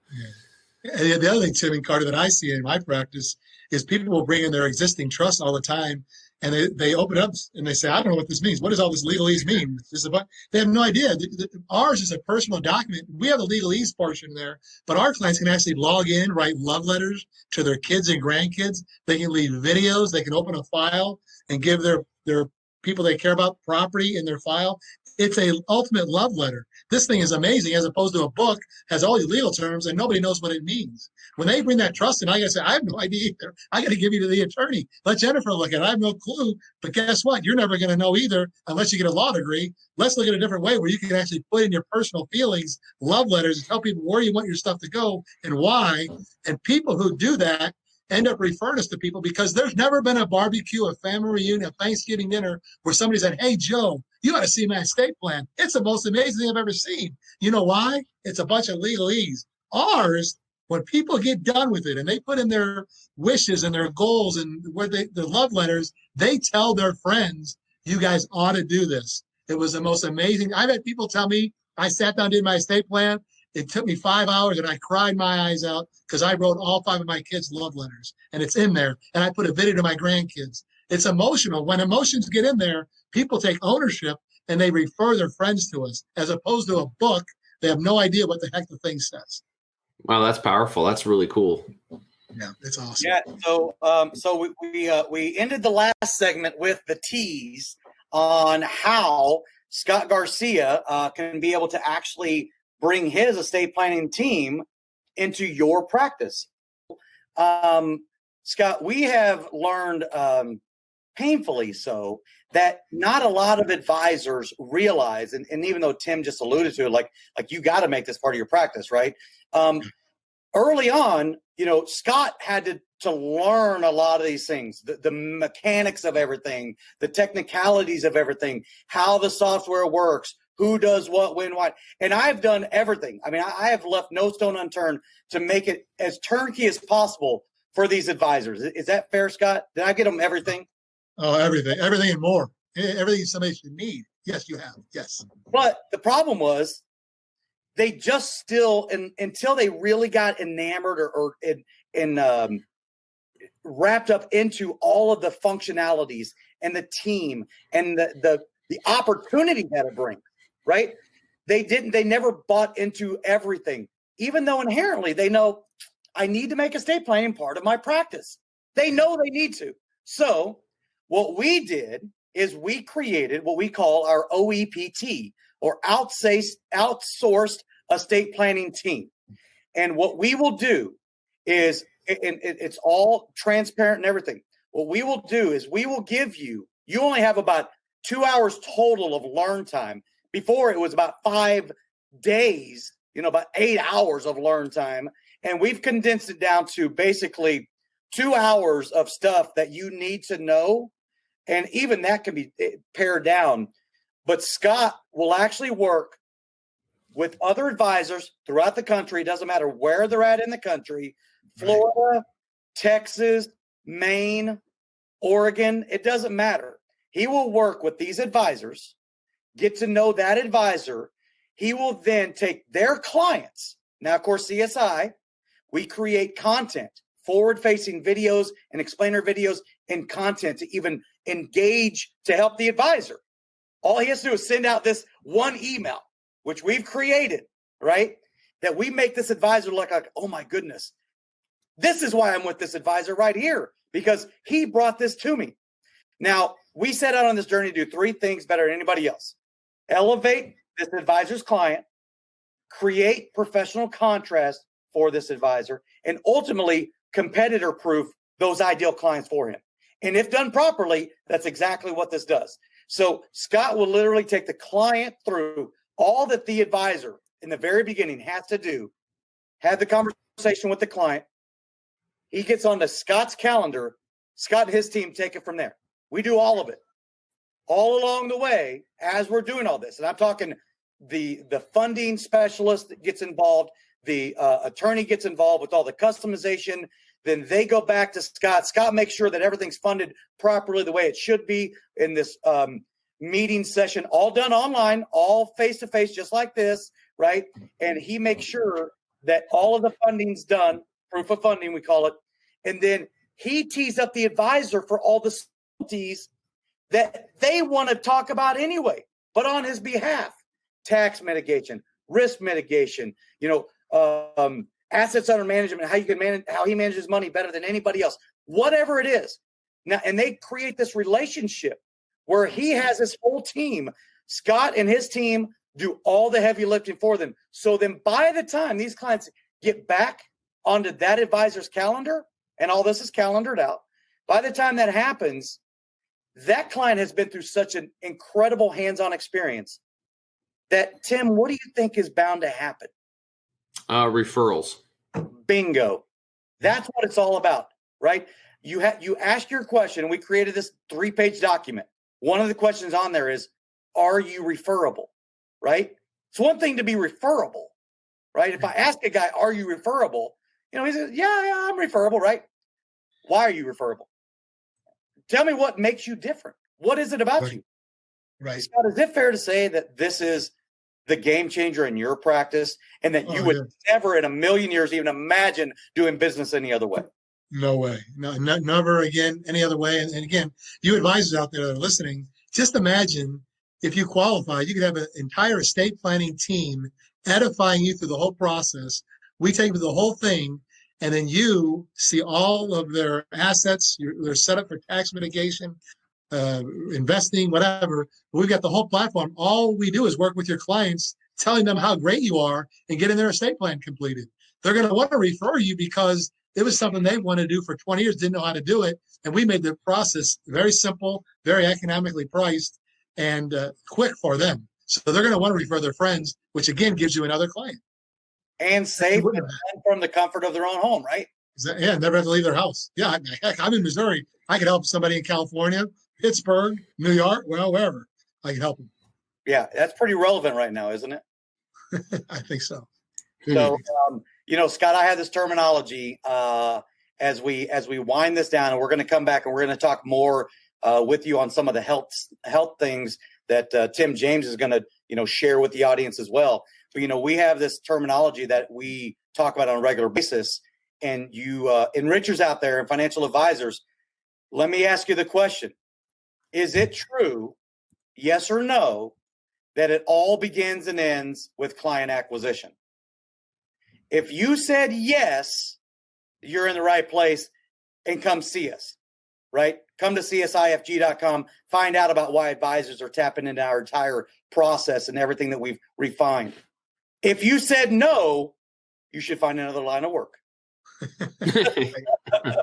And the other thing, Tim and Carter, that I see in my practice is people will bring in their existing trust all the time, and they open it up and they say, I don't know what this means. What does all this legalese mean? They have no idea. Ours is a personal document. We have the legalese portion there, but our clients can actually log in, write love letters to their kids and grandkids. They can leave videos. They can open a file and give their people they care about property in their file. It's a ultimate love letter. This thing is amazing, as opposed to a book has all these legal terms and nobody knows what it means. When they bring that trust in, I gotta say, I have no idea either. I gotta give you to the attorney. Let Jennifer look at it. I have no clue. But guess what? You're never gonna know either unless you get a law degree. Let's look at a different way where you can actually put in your personal feelings, love letters, and tell people where you want your stuff to go and why. And people who do that end up referring us to people, because there's never been a barbecue, a family reunion, a Thanksgiving dinner where somebody said, hey, Joe, you got to see my estate plan. It's the most amazing thing I've ever seen. You know why? It's a bunch of legalese. Ours, when people get done with it and they put in their wishes and their goals and their love letters, they tell their friends, you guys ought to do this. It was the most amazing. I've had people tell me, I sat down, did my estate plan. It took me 5 hours and I cried my eyes out because I wrote all 5 of my kids' love letters, and it's in there. And I put a video to my grandkids. It's emotional. When emotions get in there, people take ownership and they refer their friends to us, as opposed to a book. They have no idea what the heck the thing says. Wow, that's powerful. That's really cool. Yeah, it's awesome. Yeah. So we ended the last segment with the tease on how Scott Garcia can be able to actually bring his estate planning team into your practice. Scott, we have learned painfully so that not a lot of advisors realize, and even though Tim just alluded to it, like you got to make this part of your practice, right? Early on, Scott had to learn a lot of these things, the mechanics of everything, the technicalities of everything, how the software works, who does what, when, what. And I've done everything. I mean, I have left no stone unturned to make it as turnkey as possible for these advisors. Is that fair, Scott? Did I get them everything? Oh, everything and more. Everything somebody should need. Yes, you have. Yes. But the problem was they just still, until they really got enamored or wrapped up into all of the functionalities and the team and the opportunity that it brings, right? They never bought into everything, even though inherently they know I need to make estate planning part of my practice. They know they need to. So what we did is we created what we call our OEPT, or outsourced estate planning team. And what we will do is, and it's all transparent and everything. What we will do is we will give you only have about 2 hours total of learn time. Before it was about 5 days, about 8 hours of learn time. And we've condensed it down to basically 2 hours of stuff that you need to know. And even that can be pared down. But Scott will actually work with other advisors throughout the country. It doesn't matter where they're at in the country, Florida, Texas, Maine, Oregon, it doesn't matter. He will work with these advisors, get to know that advisor. He will then take their clients. Now, of course, CSI, we create content, forward-facing videos and explainer videos and content to even engage to help the advisor. All he has to do is send out this one email, which we've created, right? That we make this advisor look like, oh my goodness, this is why I'm with this advisor right here, because he brought this to me. Now, we set out on this journey to do 3 things better than anybody else. Elevate this advisor's client, create professional contrast for this advisor, and ultimately competitor-proof those ideal clients for him. And if done properly, that's exactly what this does. So Scott will literally take the client through all that the advisor in the very beginning has to do, have the conversation with the client. He gets onto Scott's calendar. Scott and his team take it from there. We do all of it. All along the way, as we're doing all this, and I'm talking the funding specialist that gets involved, the attorney gets involved with all the customization. Then they go back to Scott. Scott makes sure that everything's funded properly the way it should be in this meeting session, all done online, all face-to-face, just like this, right? And he makes sure that all of the funding's done, proof of funding, we call it. And then he tees up the advisor for all the specialties that they want to talk about anyway, but on his behalf. Tax mitigation, risk mitigation, assets under management, how you can manage, how he manages money better than anybody else, whatever it is. Now, and they create this relationship where he has his whole team. Scott and his team do all the heavy lifting for them. So then by the time these clients get back onto that advisor's calendar, and all this is calendared out, by the time that happens, that client has been through such an incredible hands-on experience that, Tim, what do you think is bound to happen? Referrals. Bingo. That's what it's all about, right? You ask your question, and we created this 3-page document. One of the questions on there is, are you referable, right? It's one thing to be referable, right? If I ask a guy, are you referable? He says, yeah, I'm referable, right? Why are you referable? Tell me what makes you different. What is it about you? Right. Scott, is it fair to say that this is the game changer in your practice and that you would never in a million years even imagine doing business any other way? No way. No, never again, any other way. And again, you advisors out there that are listening, just imagine if you qualify, you could have an entire estate planning team edifying you through the whole process. We take you through the whole thing, and then you see all of their assets. They're set up for tax mitigation, investing, whatever. We've got the whole platform. All we do is work with your clients, telling them how great you are and getting their estate plan completed. They're going to want to refer you because it was something they wanted to do for 20 years, didn't know how to do it. And we made the process very simple, very economically priced, and quick for them. So they're going to want to refer their friends, which again gives you another client. And safe from the comfort of their own home, right? Yeah, never have to leave their house. Yeah, heck, I'm in Missouri. I could help somebody in California, Pittsburgh, New York, well, wherever. I can help them. Yeah, that's pretty relevant right now, isn't it? I think so. So, Scott, I have this terminology as we wind this down, and we're going to come back and we're going to talk more with you on some of the health things that Tim James is going to share with the audience as well. But we have this terminology that we talk about on a regular basis, and you enrichers out there and financial advisors, let me ask you the question: is it true, yes or no, that it all begins and ends with client acquisition? If you said yes, you're in the right place, and come see us, right? Come to csifg.com, find out about why advisors are tapping into our entire process and everything that we've refined. If you said no, you should find another line of work.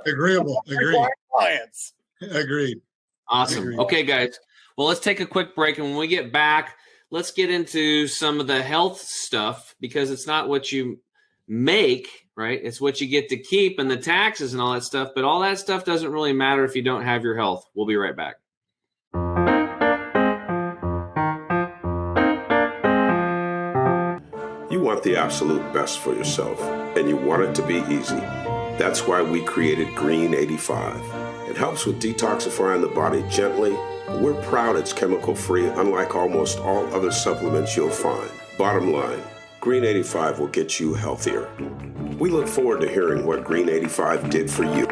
Agreeable. Agreed. Clients. Agreed. Awesome. Agreed. Okay, guys. Well, let's take a quick break. And when we get back, let's get into some of the health stuff, because it's not what you make, right? It's what you get to keep and the taxes and all that stuff. But all that stuff doesn't really matter if you don't have your health. We'll be right back. You want the absolute best for yourself, and you want it to be easy. That's why we created Green 85. It helps with detoxifying the body gently. We're proud it's chemical-free, unlike almost all other supplements you'll find. Bottom line, Green 85 will get you healthier. We look forward to hearing what Green 85 did for you.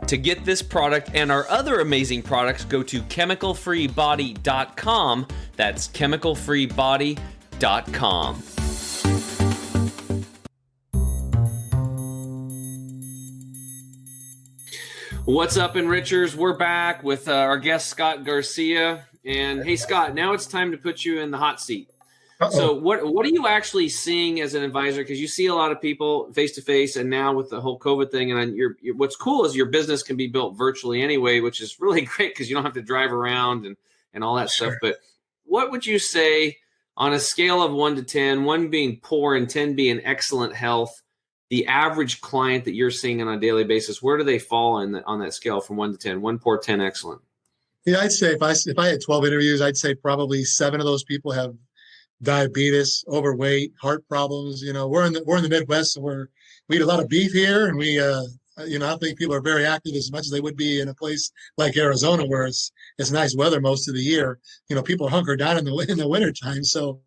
To get this product and our other amazing products, go to chemicalfreebody.com. That's chemicalfreebody.com. What's up, Enrichers? We're back with our guest, Scott Garcia. And hey, Scott, now it's time to put you in the hot seat. Uh-oh. So what are you actually seeing as an advisor? Because you see a lot of people face-to-face, and now with the whole COVID thing, and what's cool is your business can be built virtually anyway, which is really great because you don't have to drive around and all that stuff. But what would you say on a scale of 1 to 10, 1 being poor and 10 being excellent health, the average client that you're seeing on a daily basis, where do they fall on that scale from 1 to 10? 1 poor, 10 excellent. Yeah, I'd say if I had 12 interviews, I'd say probably 7 of those people have diabetes, overweight, heart problems. We're in the Midwest, so we eat a lot of beef here, and we I think people are very active as much as they would be in a place like Arizona, where it's nice weather most of the year. People hunker down in the winter time. So,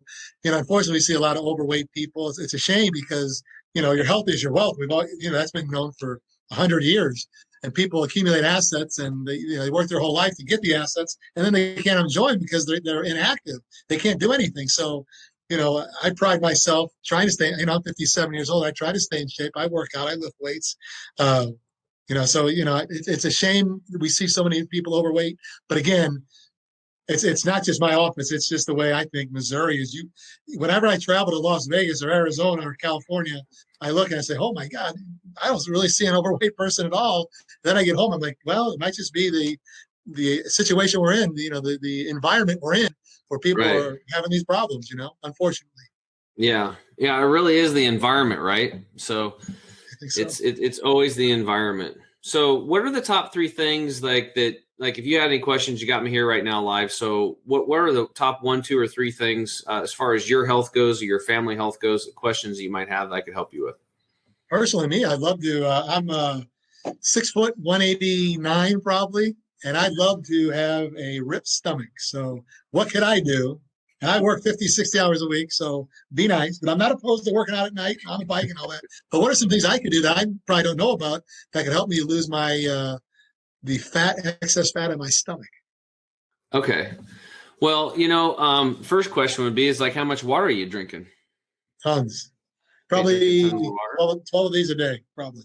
unfortunately, we see a lot of overweight people. It's a shame because your health is your wealth. We've all that's been known for 100 years. And people accumulate assets, and they work their whole life to get the assets, and then they can't enjoy them because they're inactive. They can't do anything. So, I pride myself trying to stay. I'm 57 years old. I try to stay in shape. I work out. I lift weights. So it's a shame that we see so many people overweight. But again, it's not just my office. It's just the way I think Missouri is. Whenever I travel to Las Vegas or Arizona or California, I look and I say, oh my God, I don't really see an overweight person at all. Then I get home, I'm like, well, it might just be the situation we're in, the environment we're in, where people are having these problems, unfortunately. Yeah. Yeah. It really is the environment, right? So, so. It's always the environment. So what are the top 3 things like if you had any questions, you got me here right now live. So what are the top 1, 2, or 3 things as far as your health goes or your family health goes, questions that you might have that I could help you with? Personally, me, I'd love to, I'm 6 foot, 189 probably, and I'd love to have a ripped stomach. So what could I do And I work 50, 60 hours a week, so be nice. But I'm not opposed to working out at night on a bike and all that. But what are some things I could do that I probably don't know about that could help me lose my the excess fat in my stomach? Okay. Well, first question would be is like, how much water are you drinking? Tons. Okay, Probably drinking tons of water. 12 of these a day, probably.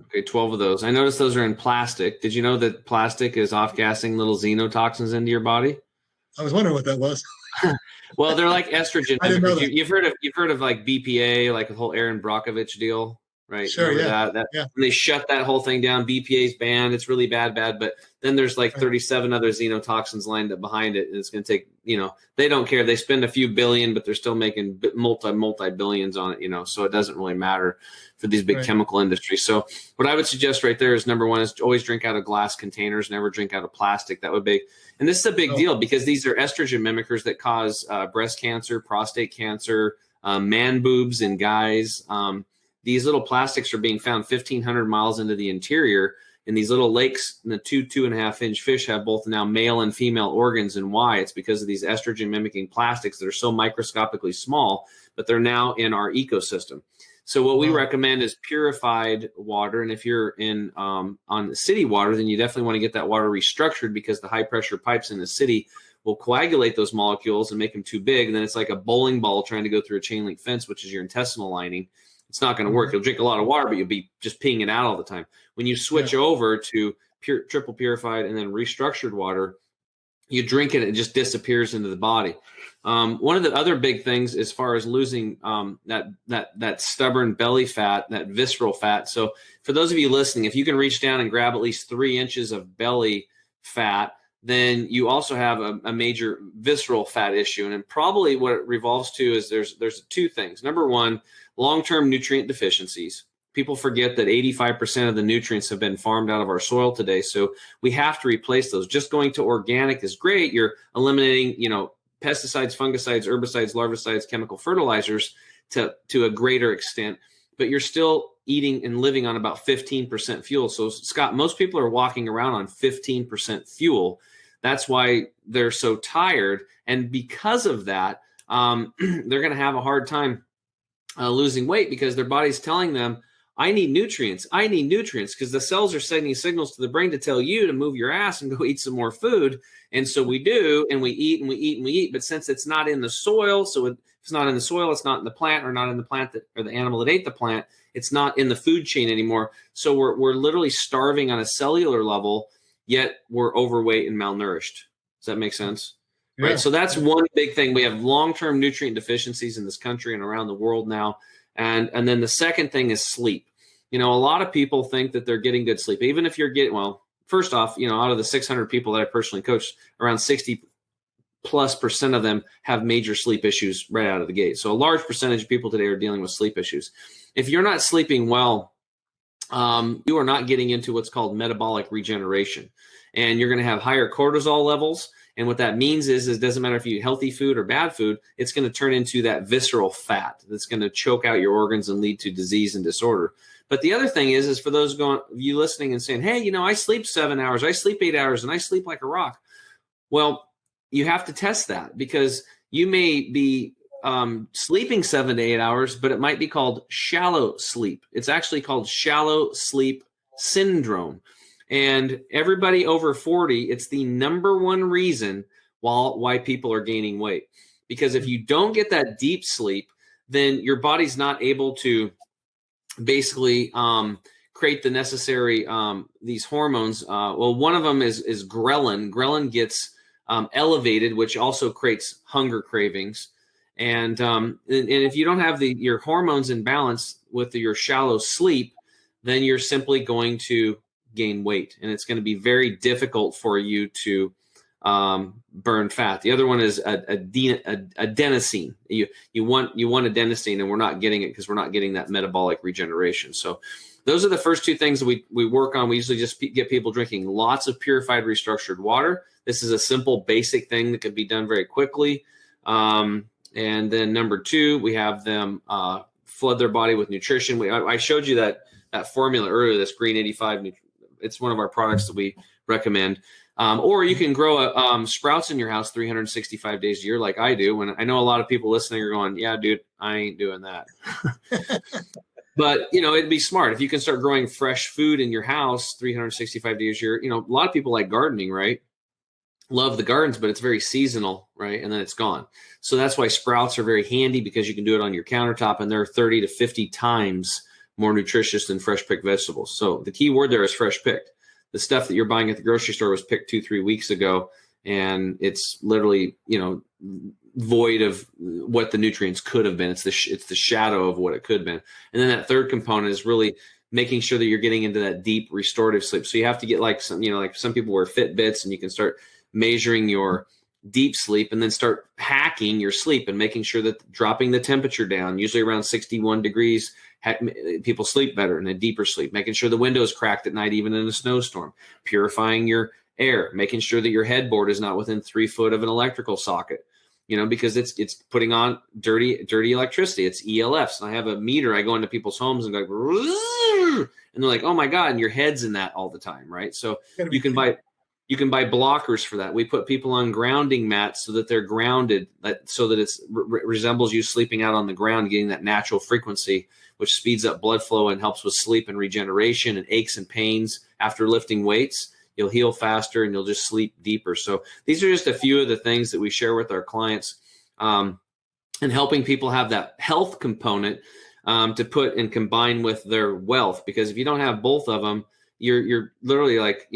Okay, 12 of those. I noticed those are in plastic. Did you know that plastic is off-gassing little xenotoxins into your body? I was wondering what that was. Well, they're like estrogen I didn't know mimickers. that. You've heard of like BPA, like the whole Aaron Brockovich deal, right? Sure, Remember that? yeah. When they shut that whole thing down, BPA's banned. It's really bad. But then there's like 37 other xenotoxins lined up behind it, and it's going to take, they don't care. They spend a few billion, but they're still making multi billions on it, so it doesn't really matter for these big chemical industries. So what I would suggest right there is number one is always drink out of glass containers, never drink out of plastic. That would be, and this is a big deal because these are estrogen mimickers that cause breast cancer, prostate cancer, man boobs in guys. These little plastics are being found 1,500 miles into the interior. In these little lakes, and the 2.5-inch fish have both now male and female organs. And why? It's because of these estrogen mimicking plastics that are so microscopically small, but they're now in our ecosystem. So what we recommend is purified water. And if you're in on the city water, then you definitely want to get that water restructured because the high pressure pipes in the city will coagulate those molecules and make them too big. And then it's like a bowling ball trying to go through a chain link fence, which is your intestinal lining. It's not going to work. You'll drink a lot of water, but you'll be just peeing it out all the time. When you switch over to triple purified and then restructured water, you drink it, it just disappears into the body. One of the other big things as far as losing that stubborn belly fat, that visceral fat. So for those of you listening, if you can reach down and grab at least 3 inches of belly fat, then you also have a major visceral fat issue. And probably what it revolves to is there's 2 things. Number one, long-term nutrient deficiencies. People forget that 85% of the nutrients have been farmed out of our soil today. So we have to replace those. Just going to organic is great. You're eliminating, pesticides, fungicides, herbicides, larvicides, chemical fertilizers to a greater extent, but you're still eating and living on about 15% fuel. So Scott, most people are walking around on 15% fuel. That's why they're so tired. And because of that, they're going to have a hard time losing weight because their body's telling them, I need nutrients. I need nutrients because the cells are sending signals to the brain to tell you to move your ass and go eat some more food. And so we do, and we eat and we eat and we eat. But since it's not in the soil, so if it's not in the soil, it's not in the plant, or not in the plant or the animal that ate the plant, it's not in the food chain anymore. So we're literally starving on a cellular level, yet we're overweight and malnourished. Does that make sense? Yeah. Right. So that's one big thing. We have long-term nutrient deficiencies in this country and around the world now. And then the second thing is sleep. A lot of people think that they're getting good sleep. Even if you're getting, first off, out of the 600 people that I personally coached, around 60+% of them have major sleep issues right out of the gate. So a large percentage of people today are dealing with sleep issues. If you're not sleeping well, you are not getting into what's called metabolic regeneration. And you're going to have higher cortisol levels. And what that means is it doesn't matter if you eat healthy food or bad food, it's going to turn into that visceral fat that's going to choke out your organs and lead to disease and disorder. But the other thing is for those you listening and saying, hey, I sleep 7 hours, I sleep 8 hours, and I sleep like a rock. Well, you have to test that because you may be sleeping 7 to 8 hours, but it might be called shallow sleep. It's actually called shallow sleep syndrome. And everybody over 40, it's the number one reason why people are gaining weight. Because if you don't get that deep sleep, then your body's not able to basically create the necessary these hormones. One of them is ghrelin. Ghrelin gets elevated, which also creates hunger cravings. And if you don't have your hormones in balance with your shallow sleep, then you're simply going to gain weight, and it's going to be very difficult for you to burn fat. The other one is adenosine. You want adenosine, and we're not getting it because we're not getting that metabolic regeneration. So those are the first 2 things that we work on. We usually just get people drinking lots of purified, restructured water. This is a simple, basic thing that can be done very quickly. And then number 2, we have them flood their body with nutrition. I showed you that formula earlier, this Green 85. It's one of our products that we recommend. Or you can grow sprouts in your house 365 days a year, like I do. When I know a lot of people listening are going, yeah, dude, I ain't doing that. But, it'd be smart if you can start growing fresh food in your house 365 days a year. A lot of people like gardening, right? Love the gardens, but it's very seasonal, right? And then it's gone. So that's why sprouts are very handy, because you can do it on your countertop, and they're 30 to 50 times more nutritious than fresh picked vegetables. So the key word there is fresh picked. The stuff that you're buying at the grocery store was picked 2-3 weeks ago, and it's literally, void of what the nutrients could have been. It's the shadow of what it could have been. And then that third component is really making sure that you're getting into that deep restorative sleep. So you have to get like some people wear Fitbits, and you can start measuring your deep sleep, and then start hacking your sleep and making sure that dropping the temperature down, usually around 61 degrees, people sleep better in a deeper sleep, making sure the window is cracked at night, even in a snowstorm, purifying your air, making sure that your headboard is not within 3 foot of an electrical socket, because it's putting on dirty electricity. It's ELFs. And I have a meter. I go into people's homes and go, and they're like, oh my God. And your head's in that all the time. Right. So you can buy blockers for that. We put people on grounding mats so that they're grounded, so that it resembles you sleeping out on the ground, getting that natural frequency, which speeds up blood flow and helps with sleep and regeneration and aches and pains after lifting weights. You'll heal faster, and you'll just sleep deeper. So these are just a few of the things that we share with our clients, and helping people have that health component to put and combine with their wealth. Because if you don't have both of them, you're literally like,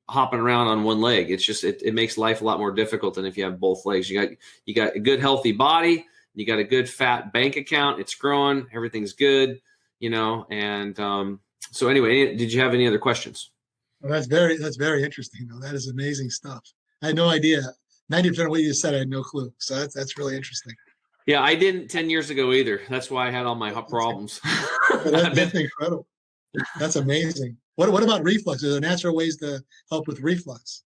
hopping around on one leg. It's just, it makes life a lot more difficult than if you have both legs. You got a good healthy body, you got a good fat bank account, it's growing, everything's good, and so anyway, did you have any other questions? Well, that's very interesting, though. That is amazing stuff. I had no idea. 90% of what you said, I had no clue. So that's really interesting. Yeah, I didn't 10 years ago either. That's why I had all my problems. That's incredible. That's amazing. What about reflux? Are there natural ways to help with reflux?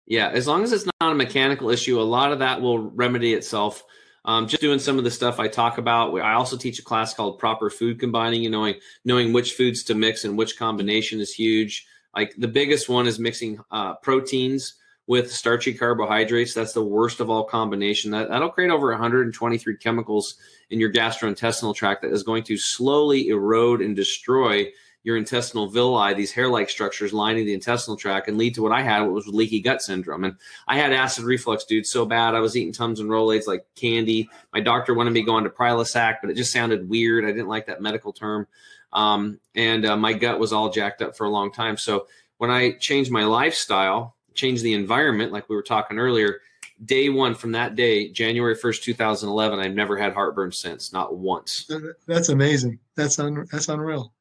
Yeah, as long as it's not a mechanical issue, a lot of that will remedy itself. Just doing some of the stuff I talk about. I also teach a class called proper food combining, knowing which foods to mix and which combination is huge. Like the biggest one is mixing proteins with starchy carbohydrates. That's the worst of all combination. That'll create over 123 chemicals in your gastrointestinal tract that is going to slowly erode and destroy your intestinal villi, these hair-like structures lining the intestinal tract, and lead to what I had, what was leaky gut syndrome. And I had acid reflux, dude, so bad. I was eating Tums and Rolaids like candy. My doctor wanted me going to Prilosec, but it just sounded weird. I didn't like that medical term. And my gut was all jacked up for a long time. So when I changed my lifestyle, changed the environment, like we were talking earlier, day one from that day, January 1st, 2011, I've never had heartburn since, not once. That's amazing. That's unreal.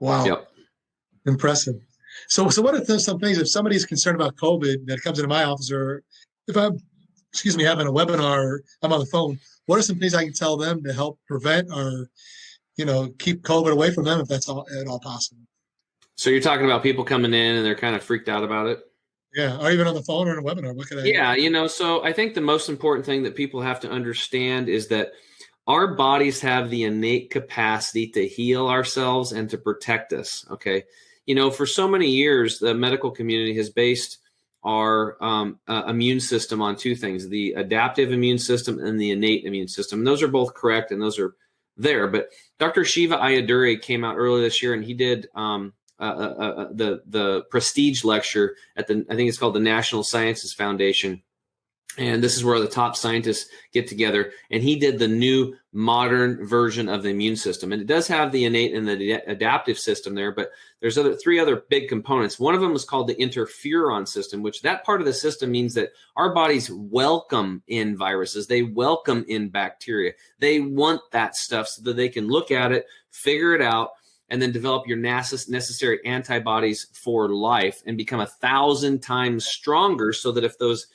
Wow. Yep. Impressive. So what are some things, if somebody's concerned about COVID that comes into my office, or if I'm, having a webinar, or I'm on the phone, what are some things I can tell them to help prevent or, keep COVID away from them if that's at all possible? So you're talking about people coming in and they're kind of freaked out about it? Yeah. Or even on the phone or in a webinar. What could I? Yeah. So I think the most important thing that people have to understand is that our bodies have the innate capacity to heal ourselves and to protect us. Okay. For so many years, the medical community has based our immune system on two things, the adaptive immune system and the innate immune system. And those are both correct, and those are there. But Dr. Shiva Ayyadurai came out earlier this year, and he did the prestige lecture at I think it's called the National Sciences Foundation. And this is where the top scientists get together. And he did the new modern version of the immune system. And it does have the innate and the adaptive system there, but there's three other big components. One of them is called the interferon system, which that part of the system means that our bodies welcome in viruses. They welcome in bacteria. They want that stuff so that they can look at it, figure it out, and then develop your necessary antibodies for life and become 1,000 times stronger so that if those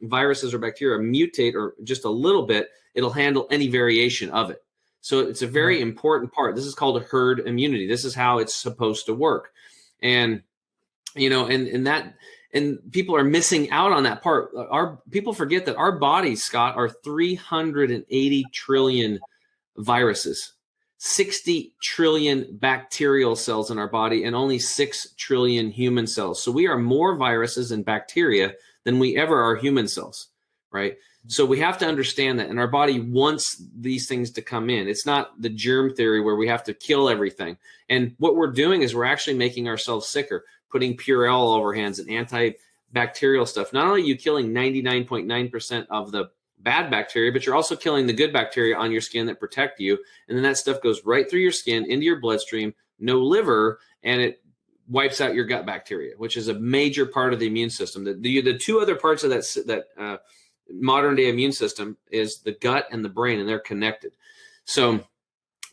viruses or bacteria mutate or just a little bit, it'll handle any variation of it. So it's a very important part. This is called a herd immunity. This is how it's supposed to work. And, and people are missing out on that part. People forget that our bodies, Scott, are 380 trillion viruses. 60 trillion bacterial cells in our body and only 6 trillion human cells. So we are more viruses and bacteria than we ever are human cells, right? So we have to understand that, and our body wants these things to come in. It's not the germ theory where we have to kill everything. And what we're doing is we're actually making ourselves sicker, putting Purell all over hands and antibacterial stuff. Not only are you killing 99.9% of the bad bacteria, but you're also killing the good bacteria on your skin that protect you. And then that stuff goes right through your skin into your bloodstream, no liver, and it wipes out your gut bacteria, which is a major part of the immune system. The two other parts of that modern day immune system is the gut and the brain, and they're connected. So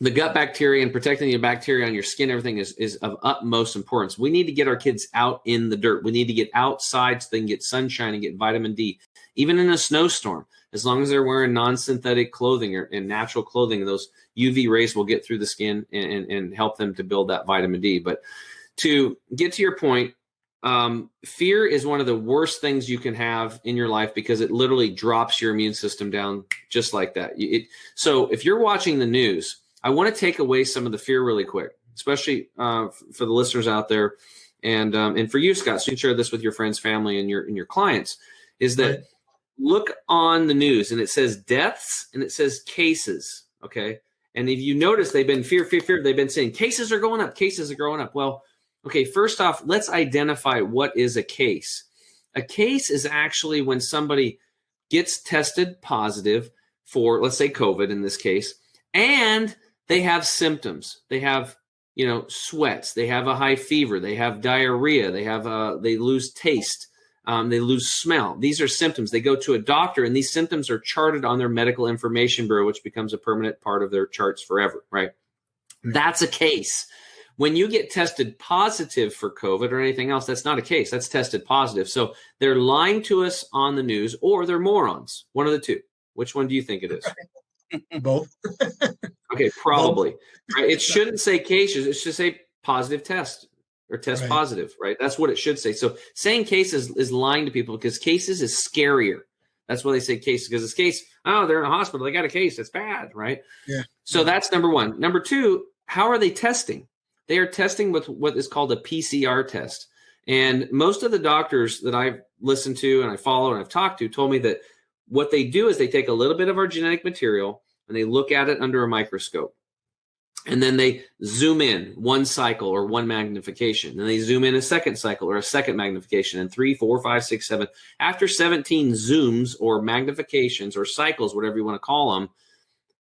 the gut bacteria and protecting the bacteria on your skin, everything is of utmost importance. We need to get our kids out in the dirt. We need to get outside so they can get sunshine and get vitamin D, even in a snowstorm. As long as they're wearing non-synthetic clothing and natural clothing, those UV rays will get through the skin and help them to build that vitamin D. But to get to your point, fear is one of the worst things you can have in your life because it literally drops your immune system down just like that. So if you're watching the news, I want to take away some of the fear really quick, especially for the listeners out there, and for you, Scott. So you can share this with your friends, family, and your clients. Is that look on the news and it says deaths and it says cases. Okay, and if you notice, they've been fear. They've been saying cases are going up. Cases are going up. Well, okay. First off, let's identify what is a case. A case is actually when somebody gets tested positive for, let's say, COVID in this case, and they have symptoms. They have, sweats. They have a high fever. They have diarrhea. They lose taste. They lose smell. These are symptoms. They go to a doctor, and these symptoms are charted on their medical information bureau, which becomes a permanent part of their charts forever, right? That's a case. When you get tested positive for COVID or anything else, that's not a case. That's tested positive. So they're lying to us on the news, or they're morons. One of the two. Which one do you think it is? Both. Okay, probably. Right? It shouldn't say cases. It should say positive test or test positive, right? That's what it should say. So saying cases is lying to people because cases is scarier. That's why they say cases, because it's case, they're in a hospital. They got a case. It's bad, right? Yeah. So that's number one. Number two, how are they testing? They are testing with what is called a PCR test. And most of the doctors that I've listened to and I follow and I've talked to told me that what they do is they take a little bit of our genetic material and they look at it under a microscope. And then they zoom in one cycle or one magnification. Then they zoom in a second cycle or a second magnification, and 3, 4, 5, 6, 7. After 17 zooms or magnifications or cycles, whatever you want to call them,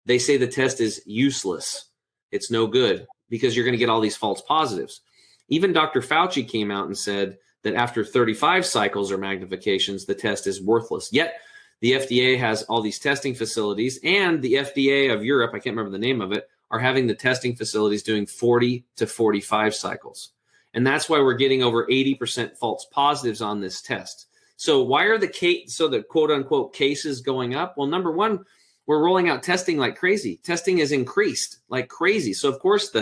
they say the test is useless. It's no good because you're going to get all these false positives. Even Dr. Fauci came out and said that after 35 cycles or magnifications, the test is worthless. Yet the FDA has all these testing facilities, and the FDA of Europe, I can't remember the name of it, are having the testing facilities doing 40 to 45 cycles. And that's why we're getting over 80% false positives on this test. So why are the quote unquote cases going up? Well, number one, we're rolling out testing like crazy. Testing is increased like crazy. So of course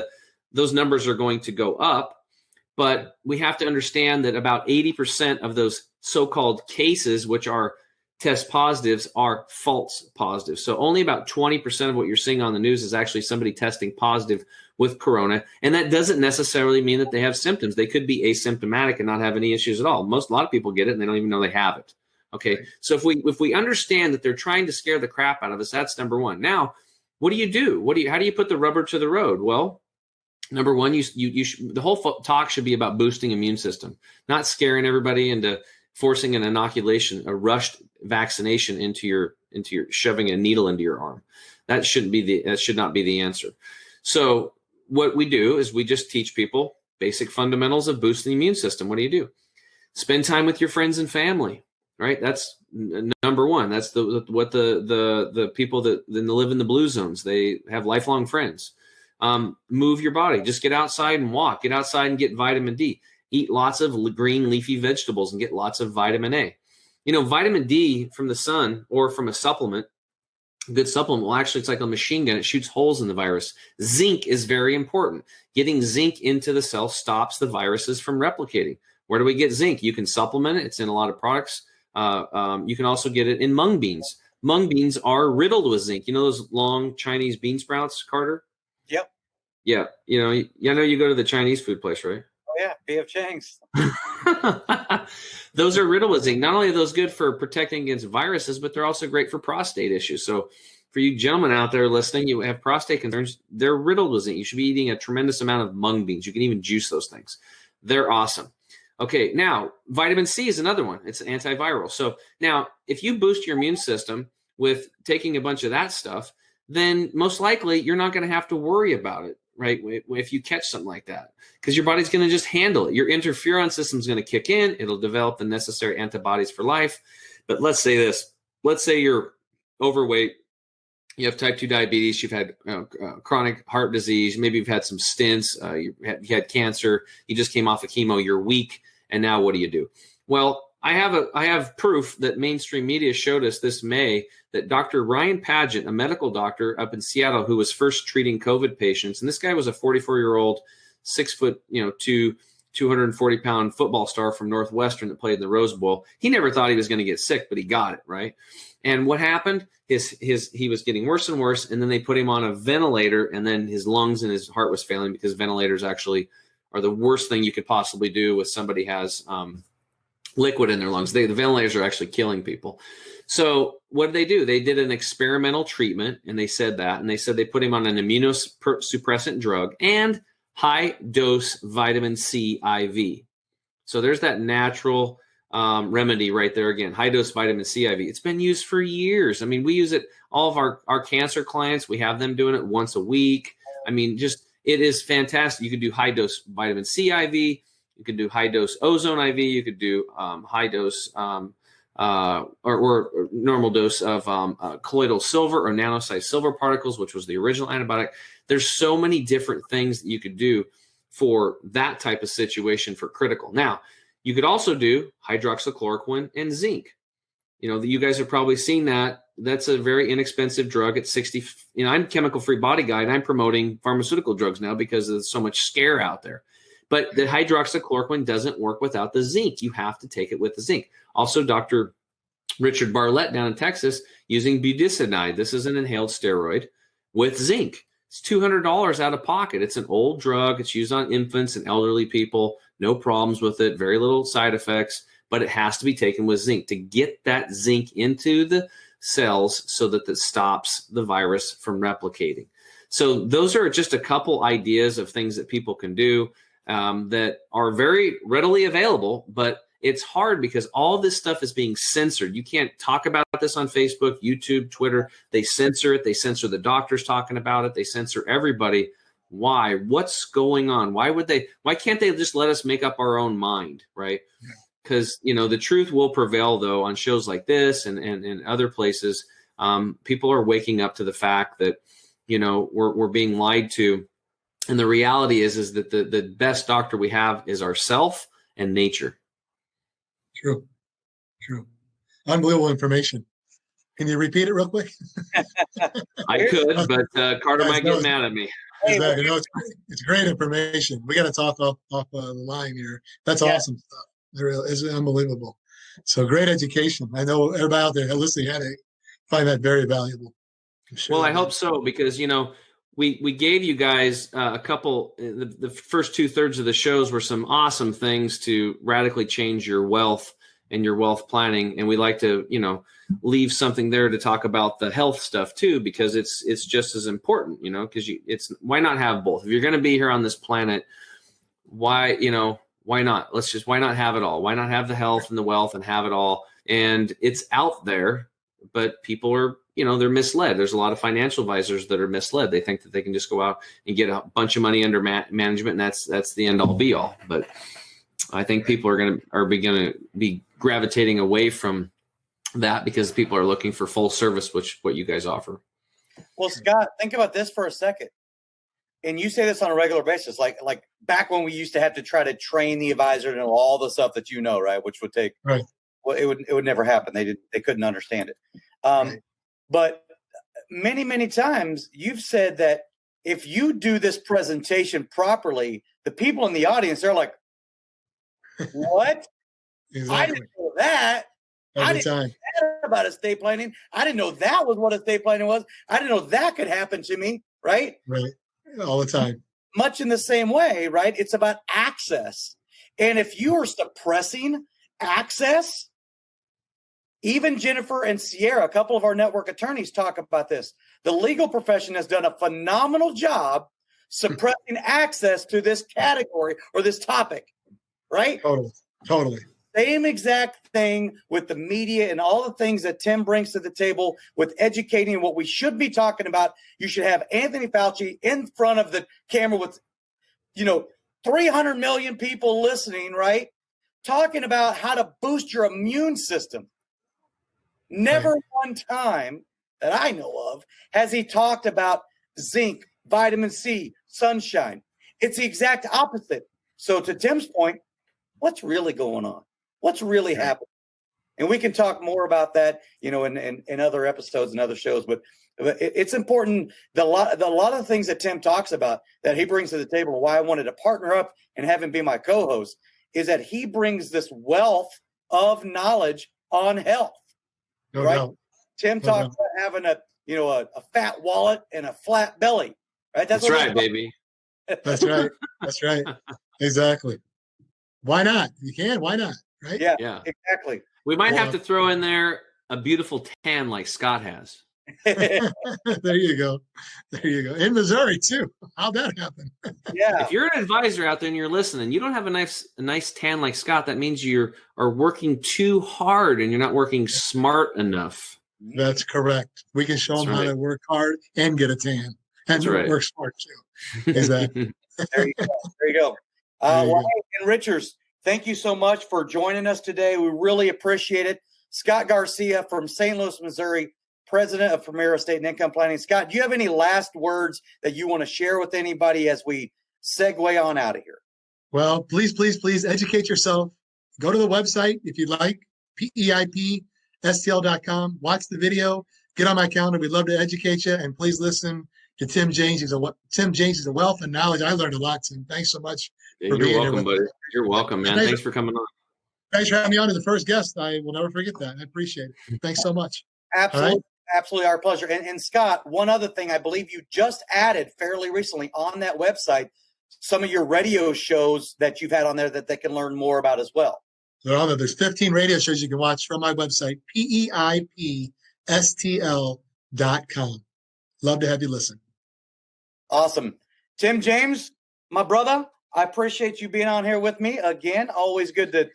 those numbers are going to go up, but we have to understand that about 80% of those so-called cases, which are test positives, are false positives. So only about 20% of what you're seeing on the news is actually somebody testing positive with corona. And that doesn't necessarily mean that they have symptoms. They could be asymptomatic and not have any issues at all. A lot of people get it and they don't even know they have it. Okay. Right. So if we understand that they're trying to scare the crap out of us, that's number one. Now, what do you do? How do you put the rubber to the road? Well, number one, the whole talk should be about boosting immune system, not scaring everybody into forcing an inoculation, a rushed vaccination into your shoving a needle into your arm. That should not be the answer. So what we do is we just teach people basic fundamentals of boosting the immune system. What do you do? Spend time with your friends and family, right? That's number one. That's what the people that live in the blue zones, they have lifelong friends. Move your body. Just get outside and walk. Get outside and get vitamin D. Eat lots of green leafy vegetables and get lots of vitamin A. Vitamin D from the sun or from a supplement, a good supplement, well, actually, it's like a machine gun. It shoots holes in the virus. Zinc is very important. Getting zinc into the cell stops the viruses from replicating. Where do we get zinc? You can supplement it. It's in a lot of products. You can also get it in mung beans. Mung beans are riddled with zinc. You know those long Chinese bean sprouts, Carter? Yep. Yeah. I know you go to the Chinese food place, right? Oh yeah, P.F. Chang's. Those are riddled with zinc. Not only are those good for protecting against viruses, but they're also great for prostate issues. So for you gentlemen out there listening, you have prostate concerns, they're riddled with zinc. You should be eating a tremendous amount of mung beans. You can even juice those things. They're awesome. Okay, now vitamin C is another one. It's antiviral. So now if you boost your immune system with taking a bunch of that stuff, then most likely you're not going to have to worry about it, right? If you catch something like that, because your body's going to just handle it. Your interferon system is going to kick in. It'll develop the necessary antibodies for life. But let's say this. Let's say you're overweight. You have type 2 diabetes. You've had chronic heart disease. Maybe you've had some stents. You had cancer. You just came off of chemo. You're weak. And now what do? Well, I have proof that mainstream media showed us this May that Dr. Ryan Paget, a medical doctor up in Seattle who was first treating COVID patients, and this guy was a 44-year-old, 6'2", 240-pound football star from Northwestern that played in the Rose Bowl. He never thought he was going to get sick, but he got it, right? And what happened? He was getting worse and worse, and then they put him on a ventilator, and then his lungs and his heart was failing because ventilators actually are the worst thing you could possibly do with somebody has liquid in their lungs. The ventilators are actually killing people. So what did they do? They did an experimental treatment, and they said they put him on an immunosuppressant drug and high-dose vitamin C IV. So there's that natural remedy right there again, high-dose vitamin C IV. It's been used for years. I mean, we use it, all of our cancer clients, we have them doing it once a week. I mean, it is fantastic. You can do high-dose vitamin C IV. You can do high-dose ozone IV. You could do high-dose or normal dose of colloidal silver or nano-sized silver particles, which was the original antibiotic. There's so many different things that you could do for that type of situation for critical. Now, you could also do hydroxychloroquine and zinc. You guys have probably seen that. That's a very inexpensive drug at 60. I'm chemical-free body guy, and I'm promoting pharmaceutical drugs now because there's so much scare out there. But the hydroxychloroquine doesn't work without the zinc. You have to take it with the zinc. Also, Dr. Richard Barlett down in Texas using budesonide. This is an inhaled steroid with zinc. It's $200 out of pocket. It's an old drug. It's used on infants and elderly people. No problems with it. Very little side effects. But it has to be taken with zinc to get that zinc into the cells so that it stops the virus from replicating. So those are just a couple ideas of things that people can do that are very readily available, but it's hard because all this stuff is being censored. You can't talk about this on Facebook, YouTube, Twitter. They censor it. They censor the doctors talking about it. They censor everybody. Why? What's going on? Why can't they just let us make up our own mind, right? Because, the truth will prevail, though, on shows like this and other places. People are waking up to the fact that, we're being lied to. And the reality is that the best doctor we have is ourself and nature. True. Unbelievable information. Can you repeat it real quick? I could, but Carter might get mad at me. Exactly. It's great information. We got to talk off the line here. That's awesome stuff. It's unbelievable. So great education. I know everybody out there listening had to find that very valuable. Sure. Well, I hope so, because, we gave you guys a couple, the first 2/3 of the shows were some awesome things to radically change your wealth and your wealth planning. And we like to, leave something there to talk about the health stuff too, because it's just as important, because why not have both? If you're going to be here on this planet, why not? Why not have it all? Why not have the health and the wealth and have it all? And it's out there, but people are, they're misled. There's a lot of financial advisors that are misled. They think that they can just go out and get a bunch of money under management, and that's the end all be all. But I think people are going to be gravitating away from that because people are looking for full service, which what you guys offer. Well, Scott, think about this for a second. And you say this on a regular basis, like back when we used to have to try to train the advisor to know all the stuff that right, which would take right. Well, it would never happen. They couldn't understand it. Right. But many, many times you've said that if you do this presentation properly, the people in the audience, they're like, what? Exactly. I didn't know that. I didn't know that about estate planning. I didn't know that was what estate planning was. I didn't know that could happen to me. Right. Right. all the time. Much in the same way, right? It's about access. And if you are suppressing access, even Jennifer and Sierra, a couple of our network attorneys, talk about this. The legal profession has done a phenomenal job suppressing access to this category or this topic, right? Totally. Same exact thing with the media and all the things that Tim brings to the table with educating and what we should be talking about. You should have Anthony Fauci in front of the camera with, 300 million people listening, right? Talking about how to boost your immune system. Never one time that I know of has he talked about zinc, vitamin C, sunshine. It's the exact opposite. So to Tim's point, what's really going on? What's really happening? And we can talk more about that, in other episodes and other shows. But it's important. A lot of the things that Tim talks about that he brings to the table, and why I wanted to partner up and have him be my co-host, is that he brings this wealth of knowledge on health. No right? doubt. Tim talks about having a fat wallet and a flat belly. Right? That's right, baby. That's right. That's right. Exactly. Why not? You can. Why not? Right? Yeah. Exactly. We might have to throw in there a beautiful tan like Scott has. There you go. In Missouri too. How'd that happen? Yeah. If you're an advisor out there and you're listening, you don't have a nice tan like Scott, that means you are working too hard and you're not working smart enough. That's correct. We can show them how to work hard and get a tan and work smart too. Exactly. There you go. And Richards, thank you so much for joining us today. We really appreciate it. Scott Garcia from St. Louis, Missouri, president of Premier Estate and Income Planning. Scott, do you have any last words that you want to share with anybody as we segue on out of here? Well, please educate yourself. Go to the website if you'd like, peipstl.com. Watch the video. Get on my calendar. We'd love to educate you. And please listen to Tim James. Tim James is a wealth of knowledge. I learned a lot, Tim. Thanks so much for being here with me. You're welcome, man. Thanks for coming on. Thanks for having me on as the first guest. I will never forget that. I appreciate it. Thanks so much. Absolutely. Right? Absolutely our pleasure. And Scott, one other thing, I believe you just added fairly recently on that website some of your radio shows that you've had on there that they can learn more about as well. They're on there. There's 15 radio shows you can watch from my website, peipstl.com. Love to have you listen. Awesome. Tim James, my brother, I appreciate you being on here with me again. Always good to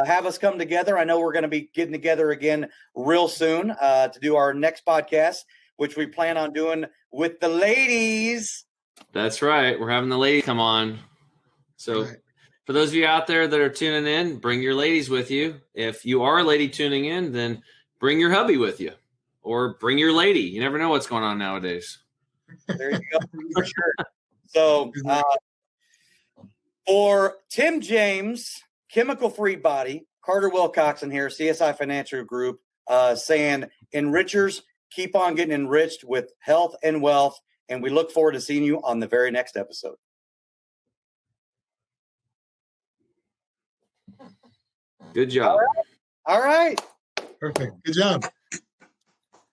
have us come together. I know we're going to be getting together again real soon to do our next podcast, which we plan on doing with the ladies. That's right. We're having the ladies come on. So for those of you out there that are tuning in, bring your ladies with you. If you are a lady tuning in, then bring your hubby with you or bring your lady. You never know what's going on nowadays. There you go. For sure. So for Tim James, Chemical Free Body, Carter Wilcoxon here, CSI Financial Group, saying, enrichers, keep on getting enriched with health and wealth. And we look forward to seeing you on the very next episode. Good job. All right. Perfect. Good job.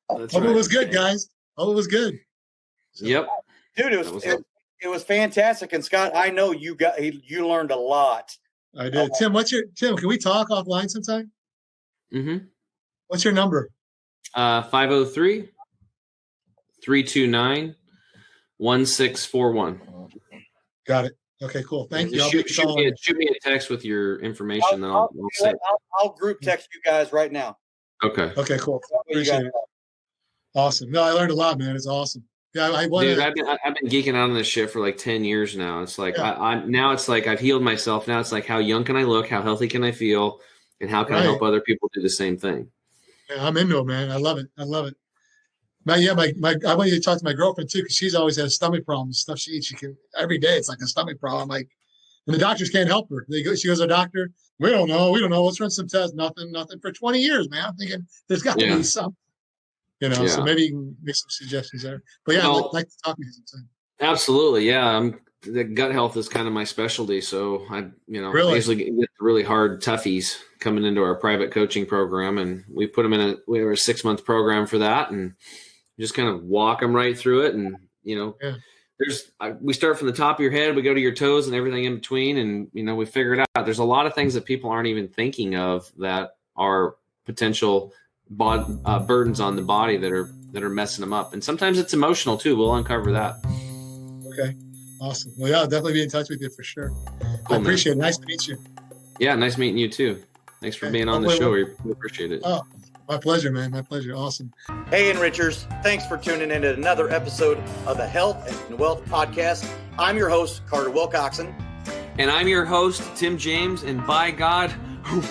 Hope it was good, guys. Hope it was good. So, yep. Dude, it was fantastic. And Scott, I know you learned a lot. I did. Tim, can we talk offline sometime? Mm-hmm. What's your number? 503-329-1641. Got it. Okay, cool. Thank you. Shoot me a text with your information. I'll group text you guys right now. Okay. Okay, cool. Appreciate it. Awesome. No, I learned a lot, man. It's awesome. Yeah, Dude, I've been geeking out on this shit for like 10 years now. It's like now it's like I've healed myself. Now it's like, how young can I look? How healthy can I feel? And how can I help other people do the same thing? Yeah, I'm into it, man. I love it. I want you to talk to my girlfriend too, because she's always had stomach problems. Stuff she eats, every day. It's like a stomach problem. And the doctors can't help her. She goes to the doctor. We don't know. Let's run some tests. Nothing for 20 years, man. I'm thinking there's got to be something. So maybe you can make some suggestions there. But yeah, I'd like to talk to you sometime. Absolutely, yeah. The gut health is kind of my specialty, so I usually get the really hard toughies coming into our private coaching program, and we put them in we have a 6-month program for that, and just kind of walk them right through it, and we start from the top of your head, we go to your toes and everything in between. And, we figure it out. There's a lot of things that people aren't even thinking of that are potential burdens on the body that are messing them up. And sometimes it's emotional too. We'll uncover that. Okay. Awesome. Well, yeah, I'll definitely be in touch with you for sure. Cool, I appreciate it. Nice to meet you. Yeah. Nice meeting you too. Thanks for being on the show. We appreciate it. Oh, my pleasure, man. My pleasure. Awesome. Hey, Enrichers. Thanks for tuning in to another episode of the Health and Wealth Podcast. I'm your host, Carter Wilcoxon. And I'm your host, Tim James. And by God,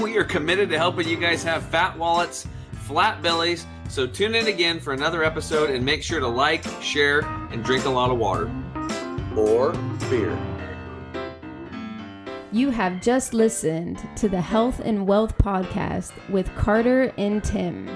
we are committed to helping you guys have fat wallets, flat bellies. So tune in again for another episode and make sure to like, share, and drink a lot of water. Or beer. You have just listened to the Health and Wealth Podcast with Carter and Tim.